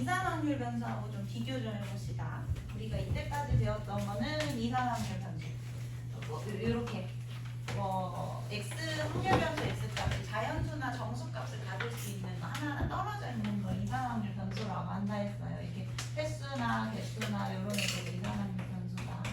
이산 확률 변수하고 좀 비교 좀 해봅시다. 우리가 이때까지 배웠던 거는 이산 확률 변수. 이렇게 x 확률 변수 x 값이 자연수나 정수값을 가질 수 있는 거 하나하나 떨어져 있는 거 이산 확률 변수라고 한다 했어요. 이게 횟수나 개수나 이런 애들 이산 확률 변수다.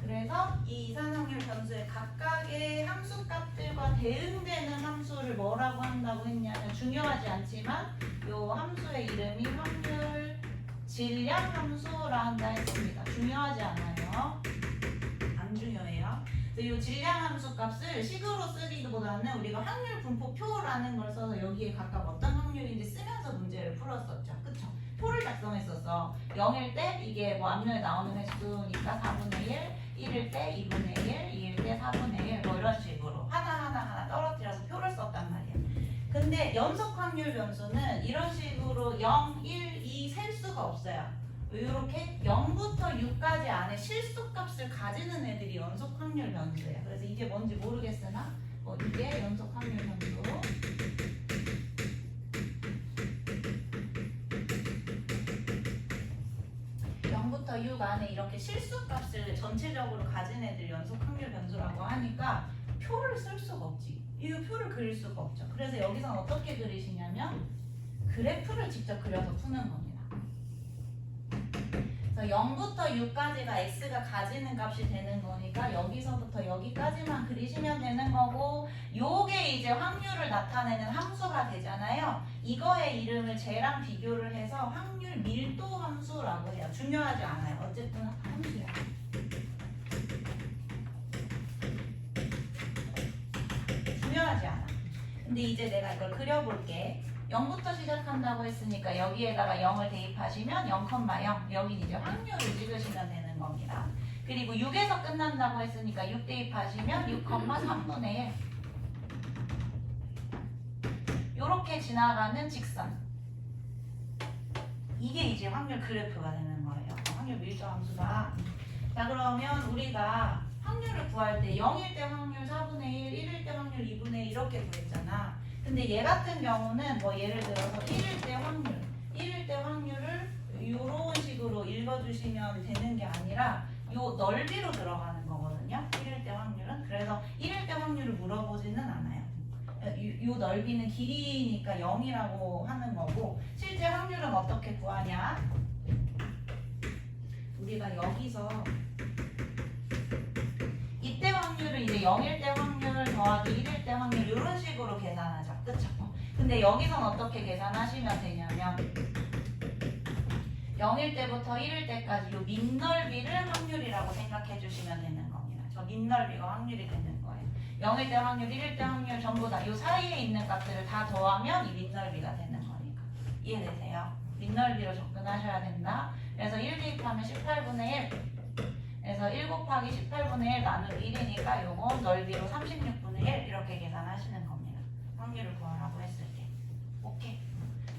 그래서 이 이산 확률 변수의 각각의 함수 값들과 대응되는 함수를 뭐라고 한다고 했냐면 중요하지 않지만 이 함수의 이름이 확률 질량 함수라 한다 했습니다. 중요하지 않아요. 안 중요해요. 이 질량 함수 값을 식으로 쓰기보다는 우리가 확률 분포표라는 걸 써서 여기에 각각 어떤 확률인지 쓰면서 문제를 풀었었죠. 그쵸? 표를 작성했었어. 0일 때 이게 뭐 앞면에 나오는 횟수니까 4분의 1, 1일 때 2분의 1, 2일 때 4분의 1 뭐 이런 식으로 하나 떨어뜨려서 표를 썼단 말이야. 근데 연속 확률 변수는 이런 식으로 0, 1, 2 셀 수가 없어요. 이렇게 0부터 6까지 안에 실수값을 가지는 애들이 연속 확률 변수예요. 그래서 이게 뭔지 모르겠으나 이게 연속 확률 변수. 0부터 6 안에 이렇게 실수값을 전체적으로 가진 애들 연속 확률 변수라고 하니까 표를 쓸 수가 없지. 이 표를 그릴 수가 없죠. 그래서 여기서는 어떻게 그리시냐면 그래프를 직접 그려서 푸는 겁니다. 그래서 0부터 6까지가 x가 가지는 값이 되는 거니까 여기서부터 여기까지만 그리시면 되는 거고 요게 이제 확률을 나타내는 함수가 되잖아요. 이거의 이름을 쟤랑 비교를 해서 확률 밀도 함수라고 해요. 중요하지 않아요. 어쨌든 함수야. 중요하지 않아. 근데 이제 내가 이걸 그려볼게. 0부터 시작한다고 했으니까 여기에다가 0을 대입하시면 0,0 여긴 이제 확률을 찍으시면 되는 겁니다. 그리고 6에서 끝난다고 했으니까 6 대입하시면 6,3분의 1 요렇게 지나가는 직선 이게 이제 확률 그래프가 되는 거예요. 확률 밀도 함수다. 자 그러면 우리가 확률을 구할 때 0일 때 확률 4분의 1, 1일 때 확률 2분의 1 이렇게 구했잖아. 근데 얘 같은 경우는 뭐 예를 들어서 1일 때 확률을 이런 식으로 읽어주시면 되는 게 아니라 요 넓이로 들어가는 거거든요. 1일 때 확률은. 그래서 1일 때 확률을 물어보지는 않아요. 요 넓이는 길이니까 0이라고 하는 거고 실제 확률은 어떻게 구하냐? 우리가 여기서 이때 확률을 이제 0일 때 확률 더하기 1일 때 확률 이런 식으로 계산하죠. 그쵸? 근데 여기선 어떻게 계산하시면 되냐면 0일 때부터 1일 때까지 요 밑넓이를 확률이라고 생각해 주시면 되는 겁니다. 저 밑넓이가 확률이 되는 거예요. 0일 때 확률, 1일 때 확률 전부 다 요 사이에 있는 값들을 다 더하면 이 밑넓이가 되는 거니까. 이해되세요? 밑넓이로 접근하셔야 된다. 그래서 1 대입하면 18분의 1 그래서 1 곱하기 18분의 1 나누기 1이니까 요거 넓이로 36분의 1 이렇게 계산하시는 겁니다. 확률을 구하라고 했을 때. 오케이.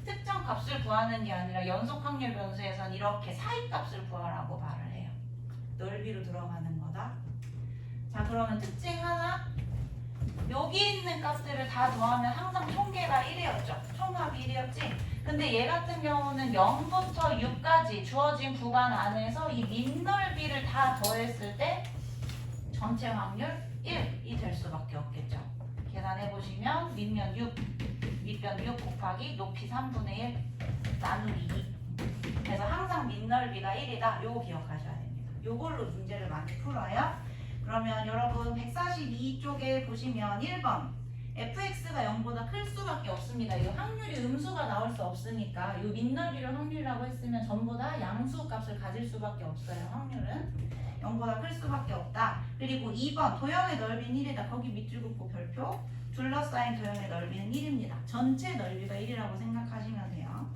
특정 값을 구하는 게 아니라 연속 확률 변수에선 이렇게 사이 값을 구하라고 말을 해요. 넓이로 들어가는 거다. 자 그러면 특징 하나. 여기 있는 값들을 다 더하면 항상 총계가 1이었죠. 총합이 1이었지. 근데 얘 같은 경우는 0부터 6까지 주어진 구간 안에서 이 밑넓이를 다 더했을 때 전체 확률 1이 될 수밖에 없겠죠. 계산해보시면 밑면 6, 밑변 6 곱하기 높이 3분의 1 나누기 2 그래서 항상 밑넓이가 1이다. 요거 기억하셔야 됩니다. 요걸로 문제를 많이 풀어요. 그러면 여러분 142쪽에 보시면 1번 fx가 0보다 클 수밖에 없습니다. 이 확률이 음수가 나올 수 없으니까 이 밑넓이를 확률이라고 했으면 전부 다 양수 값을 가질 수밖에 없어요. 확률은 0보다 클 수밖에 없다. 그리고 2번 도형의 넓이는 1이다. 거기 밑줄 긋고 별표. 둘러싸인 도형의 넓이는 1입니다. 전체 넓이가 1이라고 생각하시면 돼요.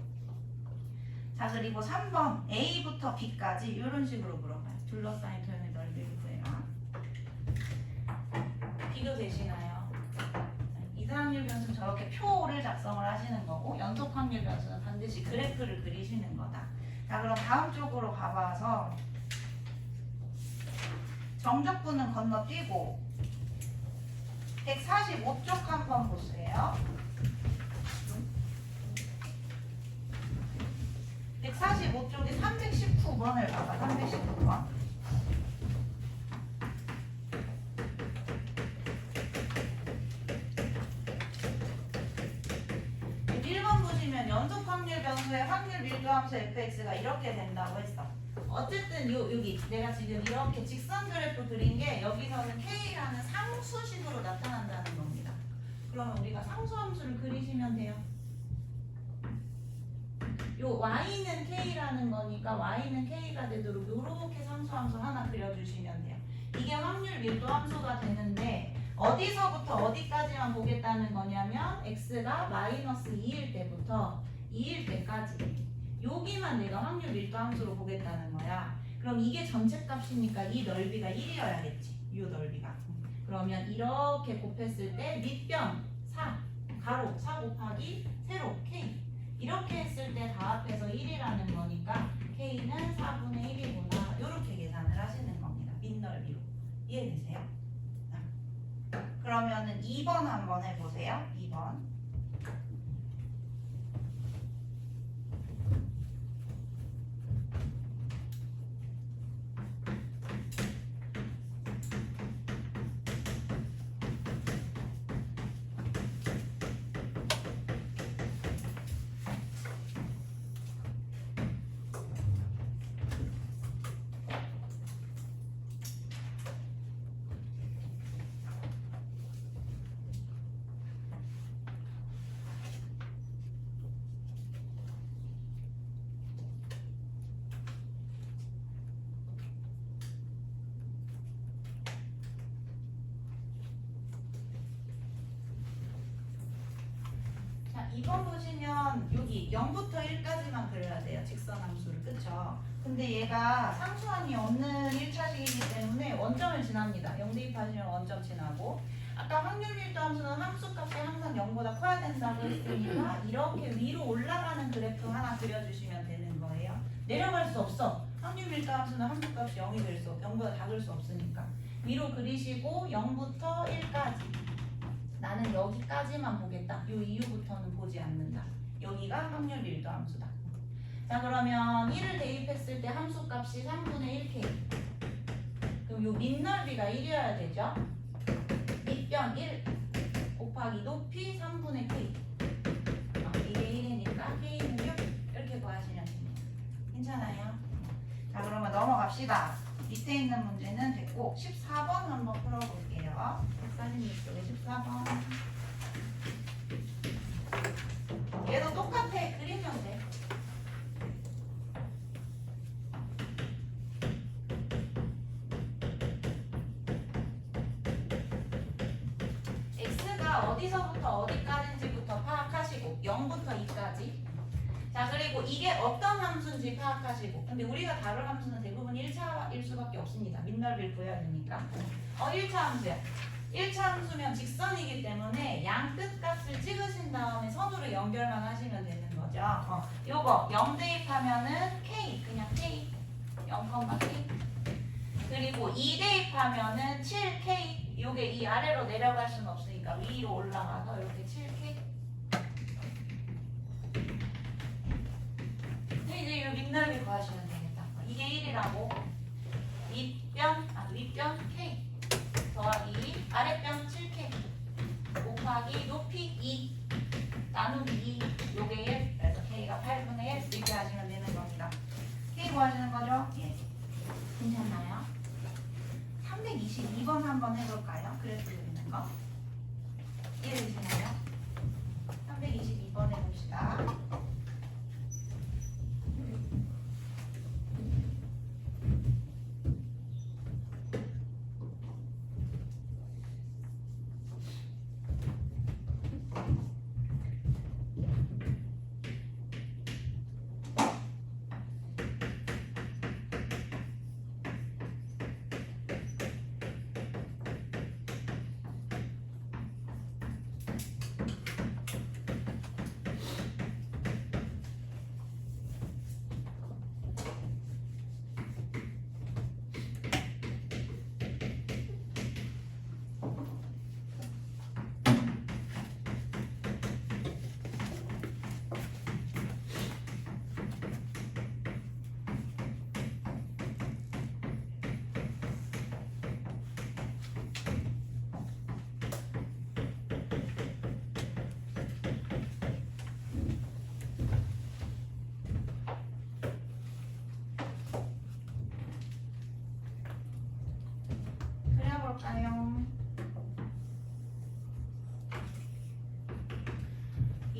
자 그리고 3번 A부터 B까지 이런 식으로 물어봐요. 둘러싸인 도형의 넓이를 구해라. 비교되시나요? 이산확률 변수는 저렇게 표를 작성을 하시는 거고 연속 확률 변수는 반드시 그래프를 그리시는 거다. 자 그럼 다음 쪽으로 가봐서 정적분은 건너뛰고 145쪽 한번 보세요. 145쪽에 319번을 봐봐. 319번. 1번 보시면 연속 확률 변수의 확률 밀도함수 fx가 이렇게 된다고 했어. 어쨌든 여기 내가 지금 이렇게 직선 그래프 그린 게 여기서는 k라는 상수식으로 나타난다는 겁니다. 그러면 우리가 상수함수를 그리시면 돼요. 요 y는 k라는 거니까 y는 k가 되도록 요렇게 상수함수 하나 그려주시면 돼요. 이게 확률 밀도 함수가 되는데 어디서부터 어디까지만 보겠다는 거냐면 x가 마이너스 2일 때부터 2일 때까지 여기만 내가 확률 밀도 함수로 보겠다는 거야. 그럼 이게 전체 값이니까 이 넓이가 1이어야겠지. 이 넓이가. 그러면 이렇게 곱했을 때 밑변 4 가로 4 곱하기 세로 k 이렇게 했을 때 다 합해서 1이라는 거니까 k는 4분의 1이구나. 이렇게 계산을 하시는 겁니다. 밑넓이로. 이해되세요? 그러면은 2번 한번 해보세요. 2번. 자, 2번 보시면 여기 0부터 1까지만 그려야 돼요. 직선함수를. 그쵸? 근데 얘가 상수함이 없는 1차식이기 때문에 원점을 지납니다. 0 대입하시면 원점 지나고 아까 확률 밀도 함수는 함수값이 항상 0보다 커야 된다고 했으니까 이렇게 위로 올라가는 그래프 하나 그려주시면 되는 거예요. 내려갈 수 없어. 확률 밀도 함수는 함수값이 0이 될 수, 0보다 작을 수 없으니까 위로 그리시고 0부터 1까지 나는 여기까지만 보겠다. 요 이후부터는 보지 않는다. 여기가 확률 밀도 함수다. 자, 그러면 1을 대입했을 때 함수값이 3분의 1k. 그럼 요 밑넓이가 1이어야 되죠? 밑변 1 곱하기 높이 3분의 k. 이게 1이니까 k는 6 이렇게 구하시면 됩니다. 괜찮아요? 자, 그러면 넘어갑시다. 밑에 있는 문제는 됐고 14번 한번 풀어볼게요. 146쪽에 14번. 얘도 똑같아. 그리면 돼. x가 어디서부터 어디까지인지부터 파악하시고 0부터 2까지. 자, 그리고 이게 어떤 함수인지 파악하시고. 근데 우리가 다룰 함수는 대부분 1차일 수밖에 없습니다. 밑넓이를 구해야 되니까. 1차 함수야. 1차 함수면 직선이기 때문에 양 끝값을 찍으신 다음에 선으로 연결만 하시면 되는 거죠. 요거 0 대입하면은 k, 그냥 k, 0,k. 그리고 2 대입하면은 7k. 요게 이 아래로 내려갈 수는 없으니까 위로 올라가서 이렇게 7k. 이제 이 밑넓이 구하시면 되겠다. 이게 1이라고. 윗변 k 더하기 아랫변 7k 곱하기 높이 2 나누기 2 요게 1. 그래서 k가 8분의 1 이렇게 하시면 되는 겁니다. k 구하시는 거죠? 예. 괜찮나요? 322번 한번 해볼까요? 그래프 그리는 거. 이해되시나요? 322번 해봅시다.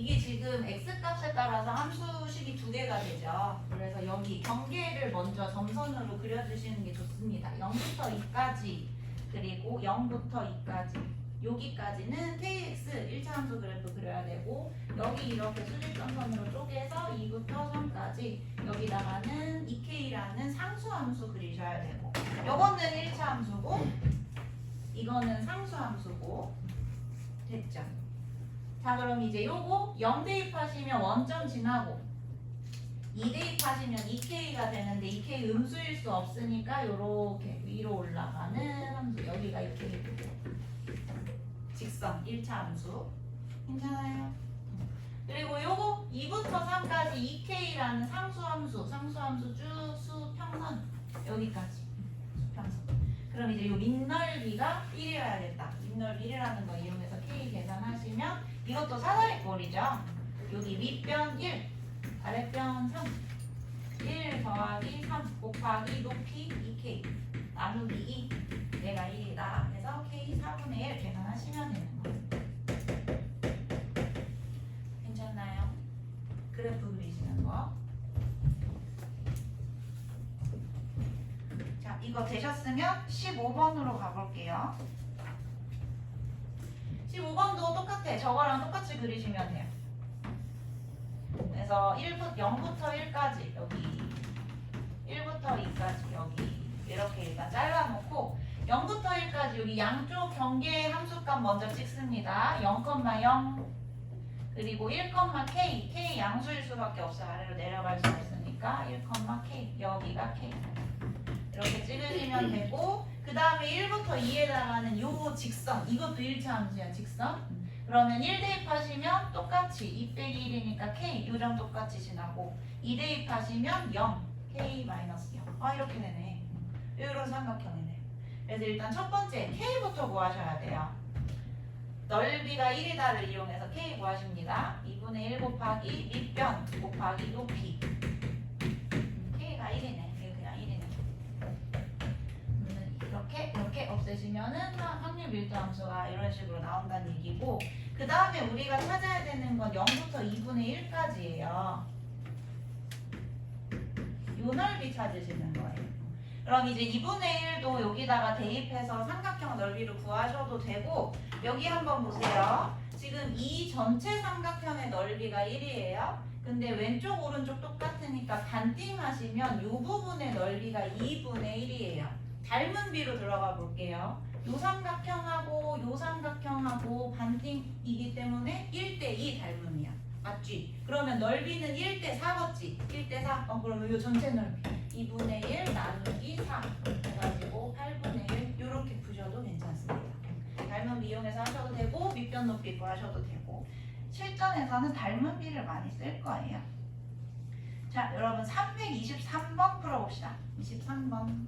이게 지금 x값에 따라서 함수식이 두 개가 되죠. 그래서 여기 경계를 먼저 점선으로 그려주시는 게 좋습니다. 0부터 2까지 그리고 0부터 2까지 여기까지는 kx 1차 함수 그래프 그려야 되고 여기 이렇게 수직점선으로 쪼개서 2부터 3까지 여기다가는 2k라는 상수 함수 그리셔야 되고 요거는 1차 함수고 이거는 상수 함수고 됐죠? 자 그럼 이제 요거 0 대입하시면 원점 지나고 2 대입하시면 2k가 되는데 2k 음수일 수 없으니까 요렇게 위로 올라가는 함수 여기가 2k고 직선 1차 함수 괜찮아요? 그리고 요거 2부터 3까지 2k라는 상수 함수 쭉 수평선 여기까지 수평선 그럼 이제 요 밑넓이가 1이어야겠다 밑넓이 1이라는 거 이용해서 k 계산하시면 이것도 사다리꼴이죠 여기 윗변 1 아랫변 3 1 더하기 3 곱하기 높이 2k 나누기 2 내가 1이다 해서 k 4분의 1 계산하시면 되는 거예요. 괜찮나요? 그래프 그리시는 거. 자, 이거 되셨으면 15번으로 가볼게요. 15번도 똑같아. 저거랑 똑같이 그리시면 돼요. 그래서 0부터 1까지 여기 1부터 2까지 여기 이렇게 일단 잘라놓고 0부터 1까지 여기 양쪽 경계 함수값 먼저 찍습니다. 0,0 그리고 1,k k 양수일 수밖에 없어요. 아래로 내려갈 수 없으니까 1,k 여기가 k 이렇게 찍으시면 되고 그 다음에 1부터 2에다가는 요 직선 이것도 1차 함수야 직선 그러면 1 대입하시면 똑같이 2 빼기 1이니까 k 요점 똑같이 지나고 2 대입하시면 0 k 마이너스 0 이렇게 되네 이런 삼각형이네 그래서 일단 첫 번째 k부터 구하셔야 돼요 넓이가 1이다를 이용해서 k 구하십니다 2분의 1 곱하기 밑변 곱하기 높이 k가 1이네 이거 그냥 1이네 이렇게 없애시면은 확률 밀도 함수가 이런 식으로 나온다는 얘기고 그 다음에 우리가 찾아야 되는 건 0부터 2분의 1까지예요. 요 넓이 찾으시는 거예요. 그럼 이제 2분의 1도 여기다가 대입해서 삼각형 넓이를 구하셔도 되고 여기 한번 보세요. 지금 이 전체 삼각형의 넓이가 1이에요. 근데 왼쪽 오른쪽 똑같으니까 반띵하시면 이 부분의 넓이가 2분의 1이에요. 닮은 비로 들어가 볼게요. 요 삼각형하고 요 삼각형하고 반띵이기 때문에 1대2 닮음이야. 맞지? 그러면 넓이는 1대4겠지? 1대4. 그러면 요 전체 넓이 2분의 1 나누기 4 해가지고 8분의 1 이렇게 푸셔도 괜찮습니다. 닮은 비 이용해서 하셔도 되고 밑변 높이 구하셔도 되고 실전에서는 닮은 비를 많이 쓸 거예요. 자, 여러분 323번 풀어봅시다. 23번.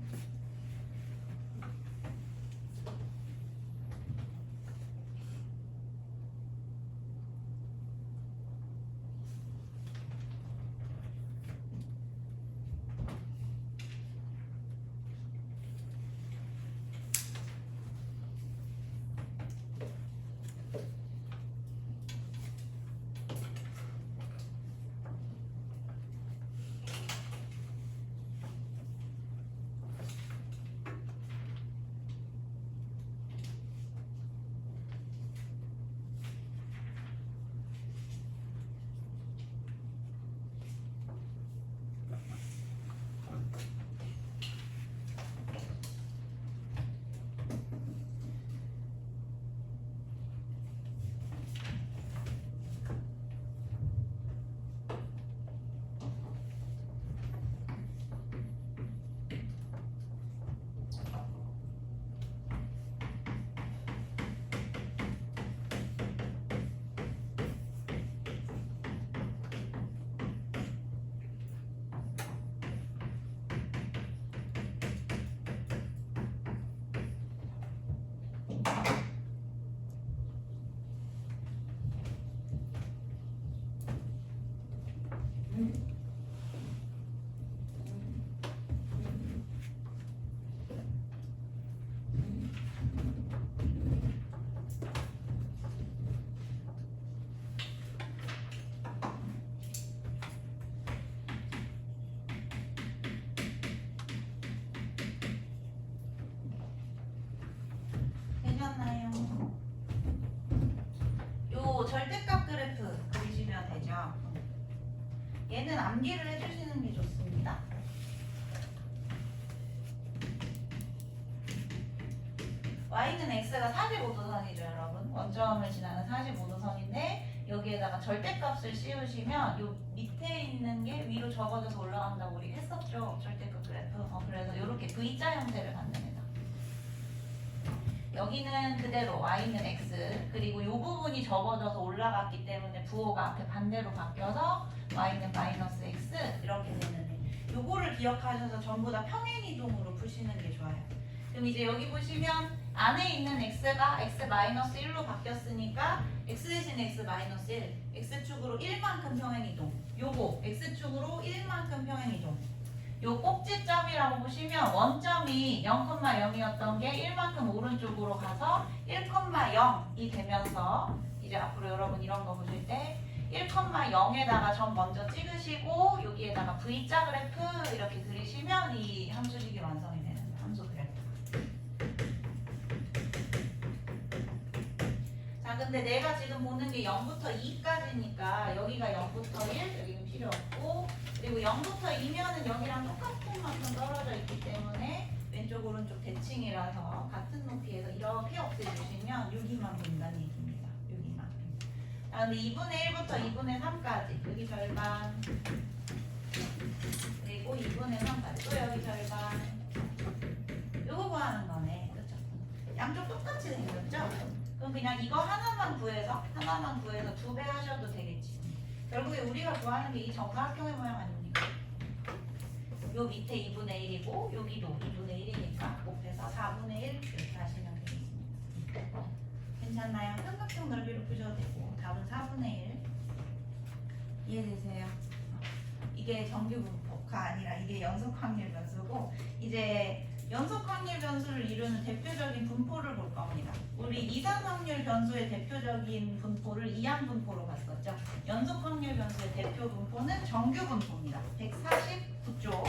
보이셨나요? 요 절대값 그래프 그리시면 되죠. 얘는 암기를 해주시는 게 좋습니다. y는 x가 45도선이죠, 여러분. 원점을 지나는 45도선인데 여기에다가 절대값을 씌우시면 요 밑에 있는 게 위로 접어져서 올라간다고 우리 했었죠. 절대값 그래프. 그래서 이렇게 V자 형태를 만듭니다. 여기는 그대로 y는 x, 그리고 이 부분이 접어져서 올라갔기 때문에 부호가 앞에 반대로 바뀌어서 y는 마이너스 x 이렇게 되는데, 요거를 기억하셔서 전부 다 평행이동으로 푸시는 게 좋아요. 그럼 이제 여기 보시면 안에 있는 x가 x-1로 바뀌었으니까 x 대신 x-1, x축으로 1만큼 평행이동, 요거 x축으로 1만큼 평행이동. 요 꼭지점이라고 보시면 원점이 0,0이었던 게 1만큼 오른쪽으로 가서 1,0이 되면서 이제 앞으로 여러분 이런 거 보실 때 1,0에다가 점 먼저 찍으시고 여기에다가 V자 그래프 이렇게 그리시면 이 함수식이 완성이 되는 거예요. 함수 그래프. 자, 근데 내가 지금 보는 게 0부터 2까지니까 여기가 0부터 1, 여기는 필요 없고, 그리고 0부터 2면은 여기랑 똑같은 만큼 떨어져 있기 때문에 왼쪽 오른쪽 대칭이라서 같은 높이에서 이렇게 없애주시면 여기만 본다는 얘기입니다. 여기만. 자, 근데 2분의 1부터 2분의 3까지 여기 절반, 그리고 2분의 3까지 또 여기 절반. 요거 구하는 거네. 그렇죠? 양쪽 똑같이 생겼죠? 그럼 그냥 이거 하나만 구해서 2배 하셔도 되겠지. 결국에 우리가 구하는 게 이 정사각형의 모양 아닙니까? 요 밑에 2분의 1이고 여기도 2분의 1이니까 곱해서 4분의 1 이렇게 하시면 되겠습니다. 괜찮나요? 삼각형 넓이로 푸셔도 되고 답은 4분의 1. 이해되세요? 이게 정규분포가 아니라 이게 연속확률 변수고, 이제 연속확률 변수를 이루는 대표적인 분포를 볼 겁니다. 우리 이산확률 변수의 대표적인 분포를 이항분포로 봤었죠. 연속확률 변수의 대표 분포는 정규분포입니다. 149쪽.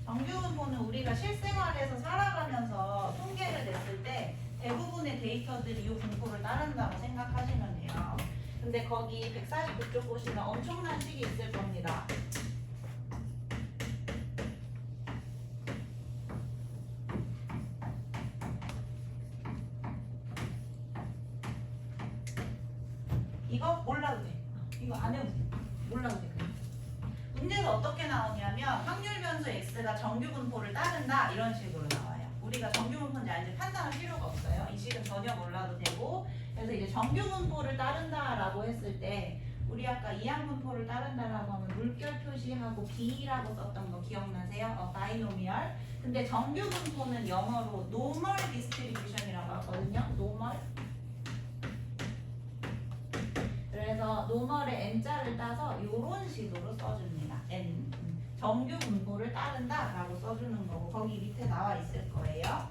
정규분포는 우리가 실생활에서 살아가면서 통계를 냈을 때 대부분의 데이터들이 이 분포를 따른다고 생각하시면 돼요. 근데 거기 149쪽 보시면 엄청난 식이 있을 겁니다. 이거 몰라도 돼. 이거 안 해도 돼. 몰라도 돼. 문제가 어떻게 나오냐면 확률 변수 x가 정규분포를 따른다 이런 식으로 나와요. 우리가 정규분포인지 아닌지 판단할 필요가 없어요. 이 식은 전혀 몰라도 되고, 그래서 이제 정규분포를 따른다라고 했을 때 우리 아까 이항분포를 따른다라고 하면 물결 표시하고 B라고 썼던 거 기억나세요? 바이노미얼. 근데 정규분포는 영어로 노멀 디스트리뷰션이라고 하거든요. 노멀. 그래서 노멀의 n자를 따서 이런 식으로 써줍니다. n. 정규분포를 따른다라고 써주는 거고, 거기 밑에 나와 있을 거예요.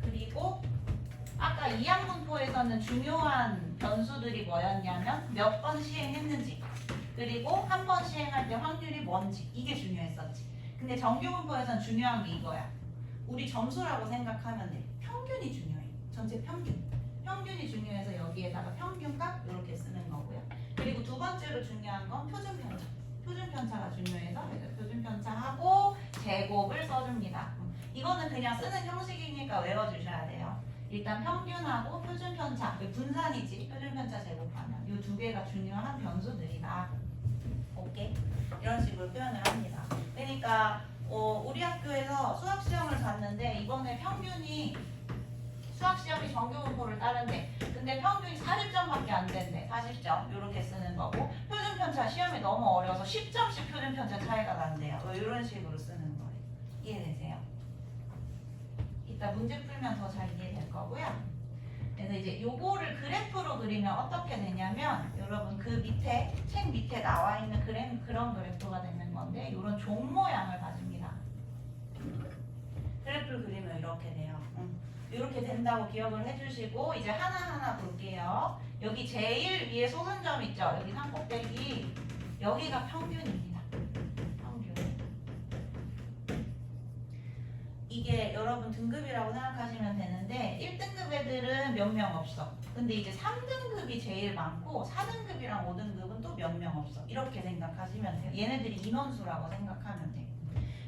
그리고 아까 이항분포에서는 중요한 변수들이 뭐였냐면 몇 번 시행했는지, 그리고 한 번 시행할 때 확률이 뭔지, 이게 중요했었지. 근데 정규분포에서는 중요한 게 이거야. 우리 점수라고 생각하면 돼. 평균이 중요해. 전체 평균. 평균이 중요해서 여기에다가 평균값 이렇게 쓰는 거고요. 그리고 두 번째로 중요한 건 표준편차. 표준편차가 중요해서 표준편차하고 제곱을 써줍니다. 이거는 그냥 쓰는 형식이니까 외워주셔야 돼요. 일단 평균하고 표준편차, 분산이지, 표준편차 제곱하면 이 두 개가 중요한 변수들이다. 오케이? 이런 식으로 표현을 합니다. 그러니까 우리 학교에서 수학시험을 봤는데 이번에 평균이 수학시험이 정규분포를 따른대. 근데 평균이 40점밖에 안 된대. 40점 이렇게 쓰는 거고, 표준편차 시험이 너무 어려워서 10점씩 표준편차 차이가 난대요. 이런 식으로 쓰는 거예요. 이해되세요? 이따 문제 풀면 더 잘 이해될 거고요. 그래서 이제 요거를 그래프로 그리면 어떻게 되냐면, 여러분 그 밑에 책 밑에 나와 있는 그런 그래프가 되는 건데, 이런 종 모양을 가집니다. 그래프를 그리면 이렇게 돼요. 이렇게 된다고 기억을 해주시고, 이제 하나하나 볼게요. 여기 제일 위에 소선점 있죠? 여기 산꼭대기, 여기가 평균입니다. 평균. 이게 여러분 등급이라고 생각하시면 되는데 1등급 애들은 몇 명 없어. 근데 이제 3등급이 제일 많고 4등급이랑 5등급은 또 몇 명 없어. 이렇게 생각하시면 돼요. 얘네들이 인원수라고 생각하면 돼요.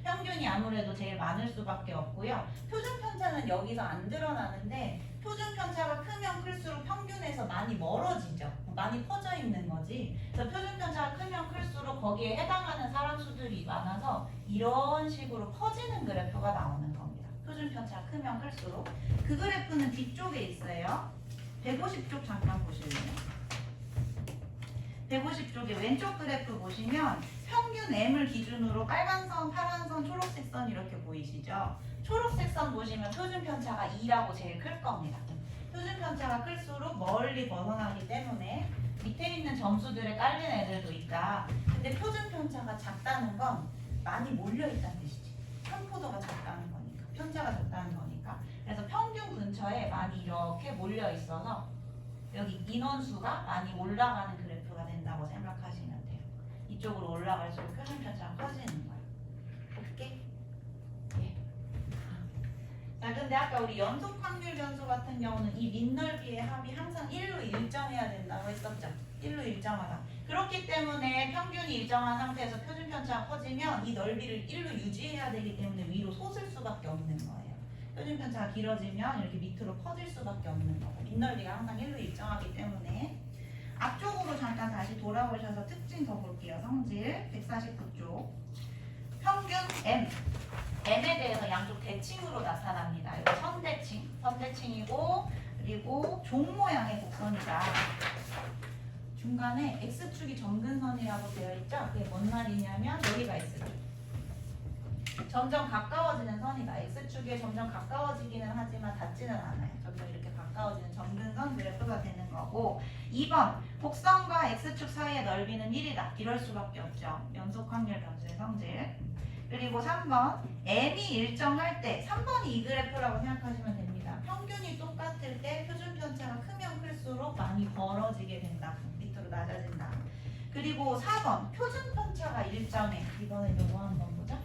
평균이 아무래도 제일 많을 수밖에 없고요. 표준 편차는 여기서 안 드러나는데 표준 편차가 크면 클수록 평균에서 많이 멀어지죠. 많이 퍼져 있는 거지. 그래서 표준 편차가 크면 클수록 거기에 해당하는 사람 수들이 많아서 이런 식으로 퍼지는 그래프가 나오는 겁니다. 표준 편차가 크면 클수록. 그 그래프는 뒤쪽에 있어요. 150쪽 잠깐 보실래요? 150쪽에 왼쪽 그래프 보시면 평균 M을 기준으로 빨간 선, 파란 선, 초록색 선 이렇게 보이시죠? 초록색 선 보시면 표준 편차가 2라고 제일 클 겁니다. 표준 편차가 클수록 멀리 벗어나기 때문에 밑에 있는 점수들에 깔린 애들도 있다. 근데 표준 편차가 작다는 건 많이 몰려있다는 뜻이지. 산포도가 작다는 거니까. 편차가 작다는 거니까. 그래서 평균 근처에 많이 이렇게 몰려있어서 여기 인원수가 많이 올라가는 그래프가 된다고 생각하시면 돼요. 이쪽으로 올라갈수록 표준 편차가 커지는 거예요. 오케이? 예. 자, 근데 아까 우리 연속 확률 변수 같은 경우는 이 밑넓이의 합이 항상 1로 일정해야 된다고 했었죠. 1로 일정하다. 그렇기 때문에 평균이 일정한 상태에서 표준 편차가 커지면 이 넓이를 1로 유지해야 되기 때문에 위로 솟을 수밖에 없는 거예요. 표준 편차가 길어지면 이렇게 밑으로 퍼질 수밖에 없는 거고 밑넓이가 항상 1로 일정하기 때문에 앞쪽으로 잠깐 다시 돌아오셔서 특징 더 볼게요. 성질 149쪽 평균 M M에 대해서 양쪽 대칭으로 나타납니다. 이거 선대칭이고 그리고 종 모양의 곡선이다. 중간에 X축이 점근선이라고 되어 있죠? 그게 뭔 말이냐면 여기가 X축 점점 가까워지는 선이다. X축에 점점 가까워지기는 하지만 닿지는 않아요. 점점 이렇게 가까워지는 점근선 그래프가 되는 거고 2번 곡선과 X축 사이의 넓이는 1이다. 이럴 수밖에 없죠. 연속 확률 변수의 성질. 그리고 3번 M이 일정할 때 3번이 이 그래프라고 생각하시면 됩니다. 평균이 똑같을 때 표준 편차가 크면 클수록 많이 벌어지게 된다. 밑으로 낮아진다. 그리고 4번 표준 편차가 일정해. 이거는 요거 한번 보자.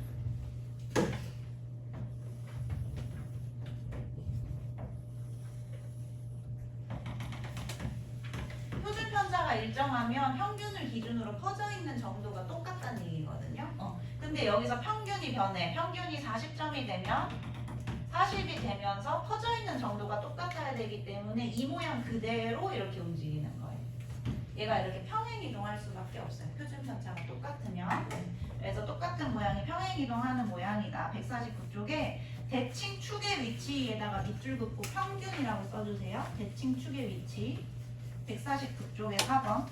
표준 편차가 일정하면 평균을 기준으로 퍼져 있는 정도가 똑같다는 얘기거든요. 근데 여기서 평균이 변해. 평균이 40점이 되면 40이 되면서 퍼져 있는 정도가 똑같아야 되기 때문에 이 모양 그대로 이렇게 움직이는 거예요. 얘가 이렇게 평행 이동할 수밖에 없어요. 표준 편차가 똑같으면. 그래서 똑같은 모양이 평행 이동하는 모양이다. 149쪽에 대칭 축의 위치에다가 밑줄 긋고 평균이라고 써주세요. 대칭 축의 위치 149쪽에 4번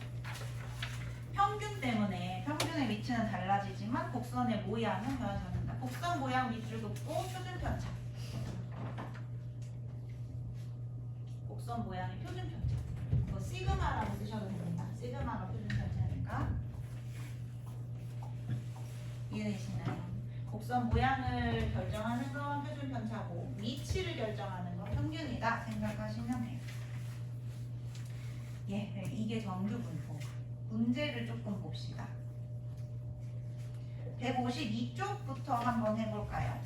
평균 때문에 평균의 위치는 달라지지만 곡선의 모양은 변하지 않는다. 곡선 모양 밑줄 긋고 표준 편차 곡선 모양이 표준 편차 이거 시그마라고 쓰셔도 됩니다. 시그마가 표준 편차니까 이해되시나요? 곡선 모양을 결정하는 건 표준 편차고 위치를 결정하는 건 평균이다 생각하시면 돼요. 예, 이게 정규 분포. 문제를 조금 봅시다. 152쪽부터 한번 해볼까요?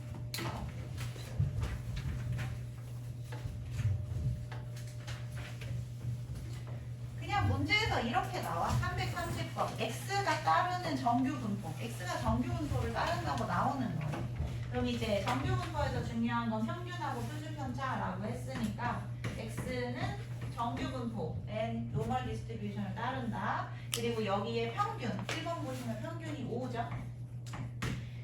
그냥 문제에서 이렇게 나와. 330번. X가 따르는 정규 분포. X가 정규 분포를 따른다고 나오는 거예요. 그럼 이제 정규 분포에서 중요한 건 평균하고 표준 편차라고 했으니까 X는 정규 분포의 노멀 디스트리뷰션을 따른다. 그리고 여기에 평균, 1번 보시면 평균이 5죠.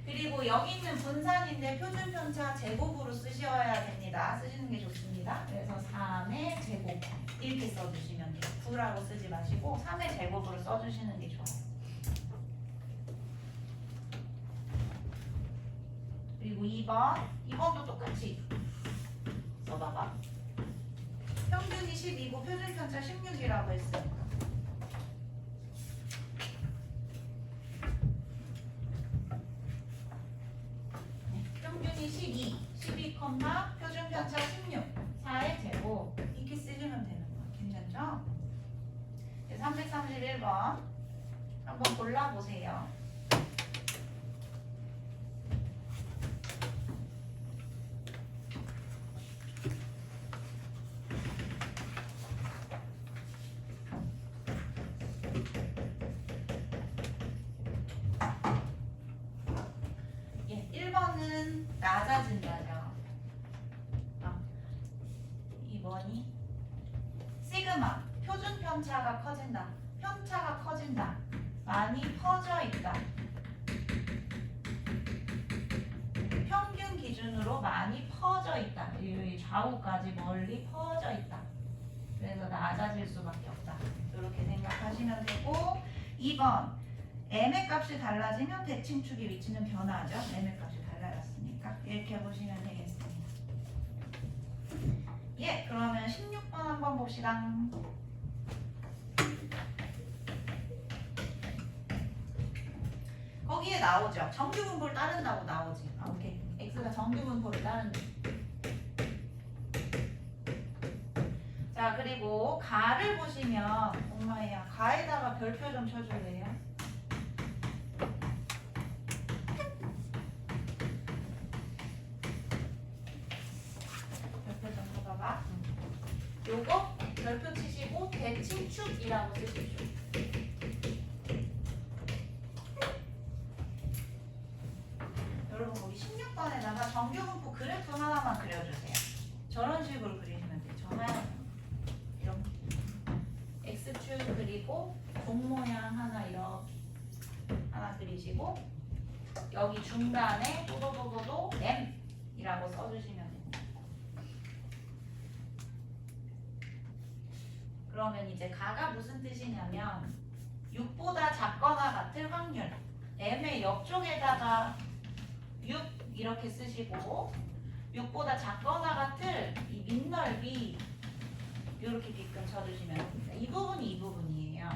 그리고 여기 있는 분산인데 표준 편차 제곱으로 쓰셔야 됩니다. 쓰시는 게 좋습니다. 그래서 3의 제곱 이렇게 써주시면 돼요. 9라고 쓰지 마시고 3의 제곱으로 써주시는 게 좋아요. 그리고 2번도 똑같이 써봐봐. 평균이 12고 표준 편차 16이라고 했으니까 평균이 12, 표준 편차 16, 4의 제곱 이렇게 쓰시면 되는 거야. 괜찮죠? 331번 한번 골라보세요. 낮아진다죠. 2번이 시그마 표준 편차가 커진다. 편차가 커진다. 많이 퍼져 있다. 평균 기준으로 많이 퍼져 있다. 이 좌우까지 멀리 퍼져 있다. 그래서 낮아질 수밖에 없다. 이렇게 생각하시면 되고 2번 m의 값이 달라지면 대칭축의 위치는 변화하죠. m의 값이 달라졌으니까 이렇게 보시면 되겠습니다. 예, 그러면 16번 한번 봅시다. 거기에 나오죠. 정규분포를 따른다고 나오지. 오케이. x가 정규분포를 따른다. 자, 그리고 가를 보시면 엄마야 가에다가 별표 좀 쳐줄래요? 별표 좀 쳐봐봐. 요거 별표 치시고 대칭축이라고 쓰십시오. 여러분 거기 16번에다가 정규분포 그래프 하나만 그려주세요. 저런 식으로 그리시면 돼요. 저 하얀 이런 X축 그리고 종 모양 하나 이렇게 하나 그리시고 여기 중간에 도도도도도 M이라고 써주시면 됩니다. 그러면 이제 가가 무슨 뜻이냐면 6보다 작거나 같을 확률 M의 옆쪽에다가 6 이렇게 쓰시고 6보다 작거나 같을 이 밑넓이 이렇게 빗금 쳐주시면 됩니다. 이 부분이 이 부분이에요.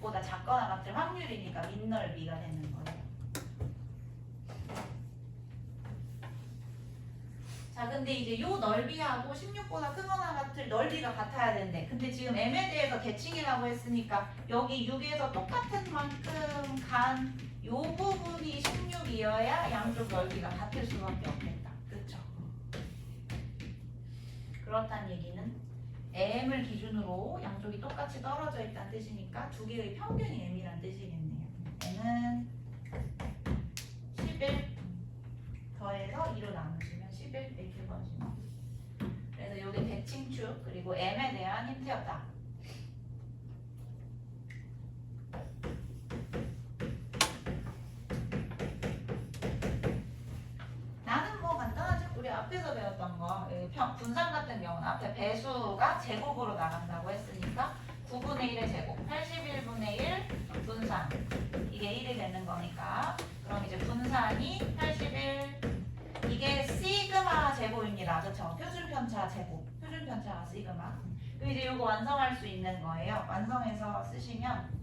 6보다 작거나 같을 확률이니까 밑넓이가 되는 거예요. 자, 근데 이제 요 넓이하고 16보다 크거나 같을 넓이가 같아야 되는데 근데 지금 m에 대해서 대칭이라고 했으니까 여기 6에서 똑같은 만큼 간 요 부분이 16이어야 양쪽 넓이가 같을 수밖에 없겠다. 그렇죠? 그렇다는 얘기는 m을 기준으로 양쪽이 똑같이 떨어져 있다는 뜻이니까 두 개의 평균이 m이란 뜻이겠네요. m은 11 더해서 2로 나누시면 11 이렇게 보시면 그래서 이게 대칭축 그리고 m에 대한 힌트였다. 나는 뭐 간단하죠. 우리 앞에서 배웠던 거 분산 같은 경우는 앞에 배수가 제곱으로 나간다고 했으니까 9분의 1의 제곱 81분의 1 분산 이게 1이 되는 거니까 그럼 이제 분산이 81 이게 시그마 제곱입니다. 그렇죠? 표준편차 제곱 표준편차가 시그마 그럼 이제 이거 완성할 수 있는 거예요. 완성해서 쓰시면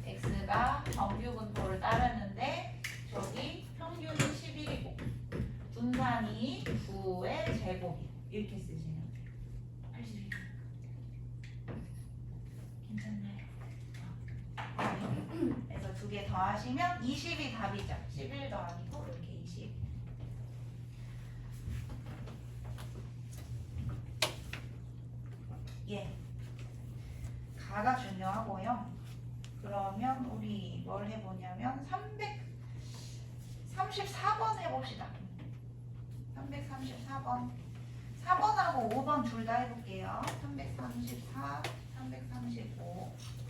x가 정규분포를 따르는데 저기 평균이 11이고 분산이 9의 제곱이고 이렇게 쓰시면 돼요. 81 괜찮나요? 그래서 두 개 더하시면 20이 답이죠. 11도 아니고 이렇게 20 예, 가가 중요하고요. 그러면 우리 뭘 해보냐면 334번 해봅시다. 334번 4번하고 5번 둘 다 해볼게요. 334, 335 334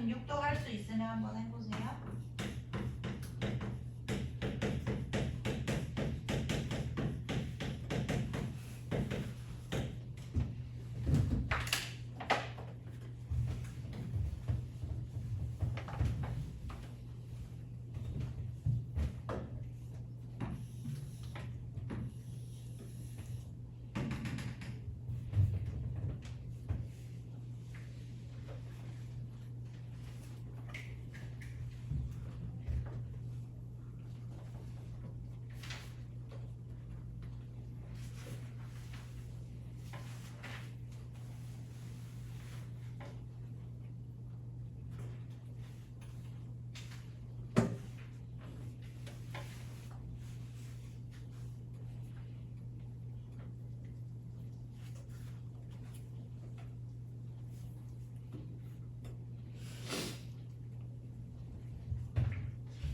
346도 할 수 있으면 한번 해보세요.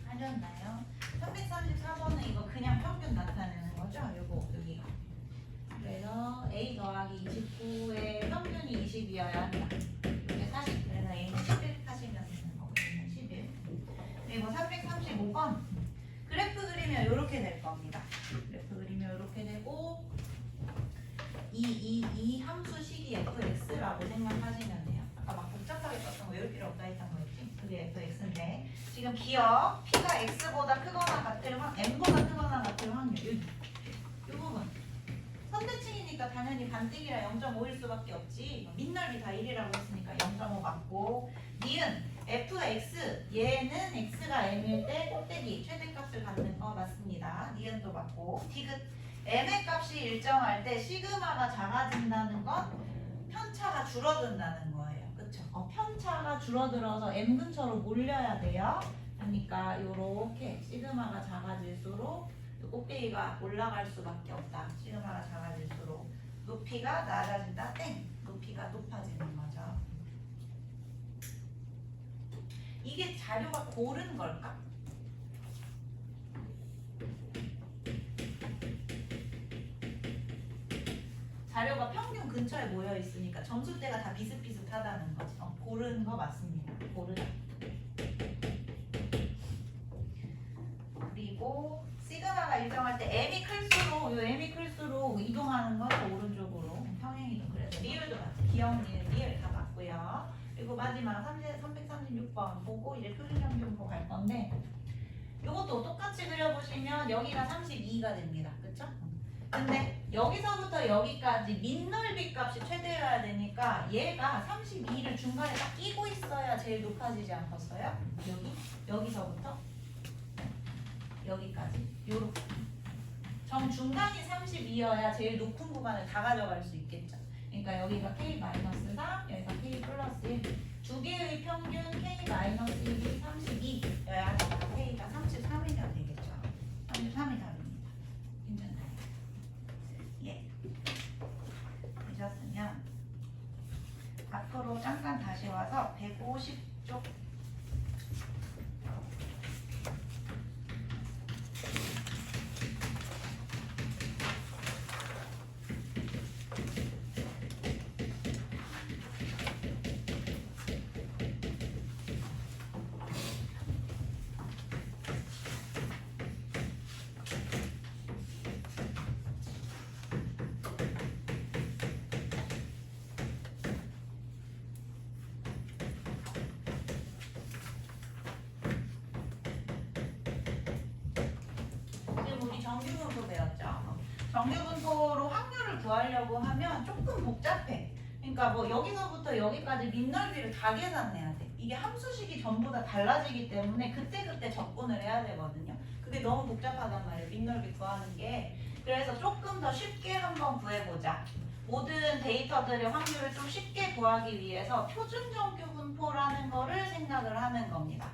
하셨나요? 334번은 이거 그냥 평균 나타내는 거죠? 요거 여기가. 그래서 A 더하기 29의 평균이 20이어야 한다. 이게 40. 그래서 A는 11 하시면 되는 거거든요. 11. 그리고 335번 그래프 그리면 이렇게 될 겁니다. 그래프 그리면 이렇게 되고 이 함수 식이 fx라고 생각하시면 돼요. 아까 막 복잡하게 썼던 거 외울 필요 없다 했던 거 있지? 그게 fx인데 지금 기억 p가 x보다 크거나 같을 m보다 크거나 같을 확률 이 부분 선대칭이니까 당연히 반대기라 0.5일 수밖에 없지. 민넓이 다 1이라고 했으니까 0.5 맞고 니은 fx 얘는 x가 m일 때 꼭대기 최대값을 갖는 거 맞습니다. 니은도 맞고 디귿 m의 값이 일정할 때 시그마가 작아진다는 건 편차가 줄어든다는 거예요. 그쵸? 편차가 줄어들어서 m 근처로 몰려야 돼요. 그러니까 요렇게 시그마가 작아질수록 꼭대기가 올라갈 수밖에 없다. 시그마가 작아질수록 높이가 낮아진다. 땡! 높이가 높아지는 거죠. 이게 자료가 고른 걸까? 자료가 평균 근처에 모여 있으니까 점수대가 다 비슷비슷하다는 거죠. 고른 거 맞습니다. 고르다. 그리고 시그마가 일정할 때 m이 클수록 요 m이 클수록 이동하는 건 오른쪽으로 평행이동. 그래서 리을도 맞죠. 기억 리을 다 맞고요. 그리고 마지막 336번 보고 이제 표준정규분포 갈 건데 이것도 똑같이 그려보시면 여기가 32가 됩니다. 그쵸? 근데 여기서부터 여기까지 민넓이 값이 최대여야 되니까 얘가 32를 중간에 딱 끼고 있어야 제일 높아지지 않겠어요? 여기서부터 여기까지 요렇게 정중간이 32여야 제일 높은 구간을 다 가져갈 수 있겠죠. 그러니까 여기가 K-3, 여기가 K+1 두 개의 평균 K-1이 32여야 K가 33이면 되겠죠. 33이 답입니다. 괜찮나요? 예. 되셨으면 앞으로 잠깐 다시 와서 150쪽 정규분포 배웠죠. 정규분포로 확률을 구하려고 하면 조금 복잡해. 그러니까 뭐 여기서부터 여기까지 민넓이를 다 계산해야 돼. 이게 함수식이 전부 다 달라지기 때문에 그때그때 접근을 해야 되거든요. 그게 너무 복잡하단 말이에요. 민넓이 구하는 게. 그래서 조금 더 쉽게 한번 구해보자. 모든 데이터들의 확률을 좀 쉽게 구하기 위해서 표준 정규분포라는 거를 생각을 하는 겁니다.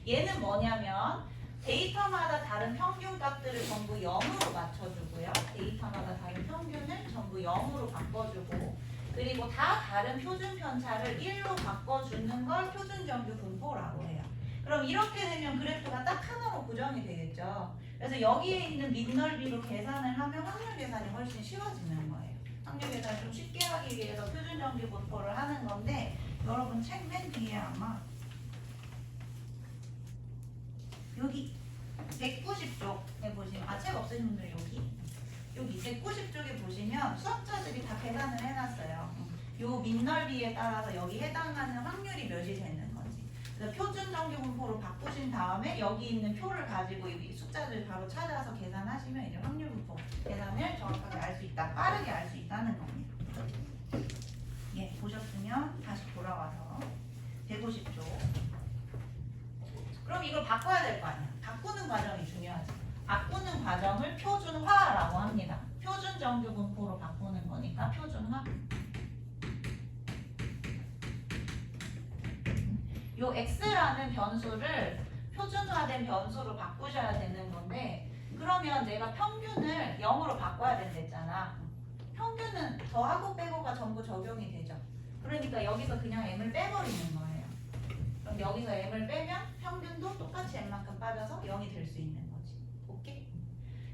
얘는 뭐냐면 데이터마다 다른 평균 값들을 전부 0으로 맞춰주고요. 데이터마다 다른 평균을 전부 0으로 바꿔주고 그리고 다 다른 표준 편차를 1로 바꿔주는 걸 표준 정규 분포라고 해요. 그럼 이렇게 되면 그래프가 딱 하나로 고정이 되겠죠. 그래서 여기에 있는 민넓이로 계산을 하면 확률 계산이 훨씬 쉬워지는 거예요. 확률 계산을 좀 쉽게 하기 위해서 표준 정규 분포를 하는 건데 여러분 책 맨 뒤에 아마 여기 190쪽에 보시면 책 없으신 분들 여기 190쪽에 보시면 수학자들이 다 계산을 해놨어요. 요 밑넓이에 따라서 여기 해당하는 확률이 몇이 되는 거지. 그래서 표준 정규분포로 바꾸신 다음에 여기 있는 표를 가지고 이 숫자들 바로 찾아서 계산하시면 이제 확률 분포 계산을 정확하게 알 수 있다. 빠르게 알 수 있다는 겁니다. 예, 보셨으면 다시 돌아와서 150쪽. 그럼 이걸 바꿔야 될 거 아니야. 바꾸는 과정이 중요하지. 바꾸는 과정을 표준화라고 합니다. 표준 정규 분포로 바꾸는 거니까 표준화. 요 x라는 변수를 표준화된 변수로 바꾸셔야 되는 건데 그러면 내가 평균을 0으로 바꿔야 된댔잖아. 평균은 더하고 빼고가 전부 적용이 되죠. 그러니까 여기서 그냥 m을 빼버리는 거예요. 그럼 여기서 m을 빼면 평균도 똑같이 m만큼 빠져서 0이 될 수 있는 거지. 오케이?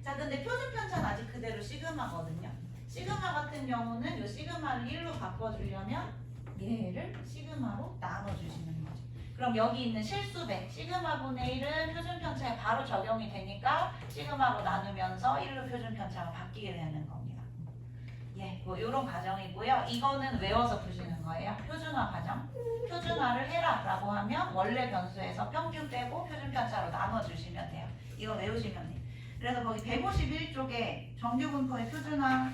자, 근데 표준 편차는 아직 그대로 시그마거든요. 시그마 같은 경우는 이 시그마를 1로 바꿔주려면 얘를 시그마로 나눠주시는 거죠. 그럼 여기 있는 실수배 시그마분의 1은 표준 편차에 바로 적용이 되니까 시그마로 나누면서 1로 표준 편차가 바뀌게 되는 겁니다. 예, 뭐 이런 과정이고요. 이거는 외워서 푸시는 거예요. 표준화 과정. 표준화를 해라 라고 하면 원래 변수에서 평균 빼고 표준 편차로 나눠주시면 돼요. 이거 외우시면 돼요. 그래서 거기 151쪽에 정규분포의 표준화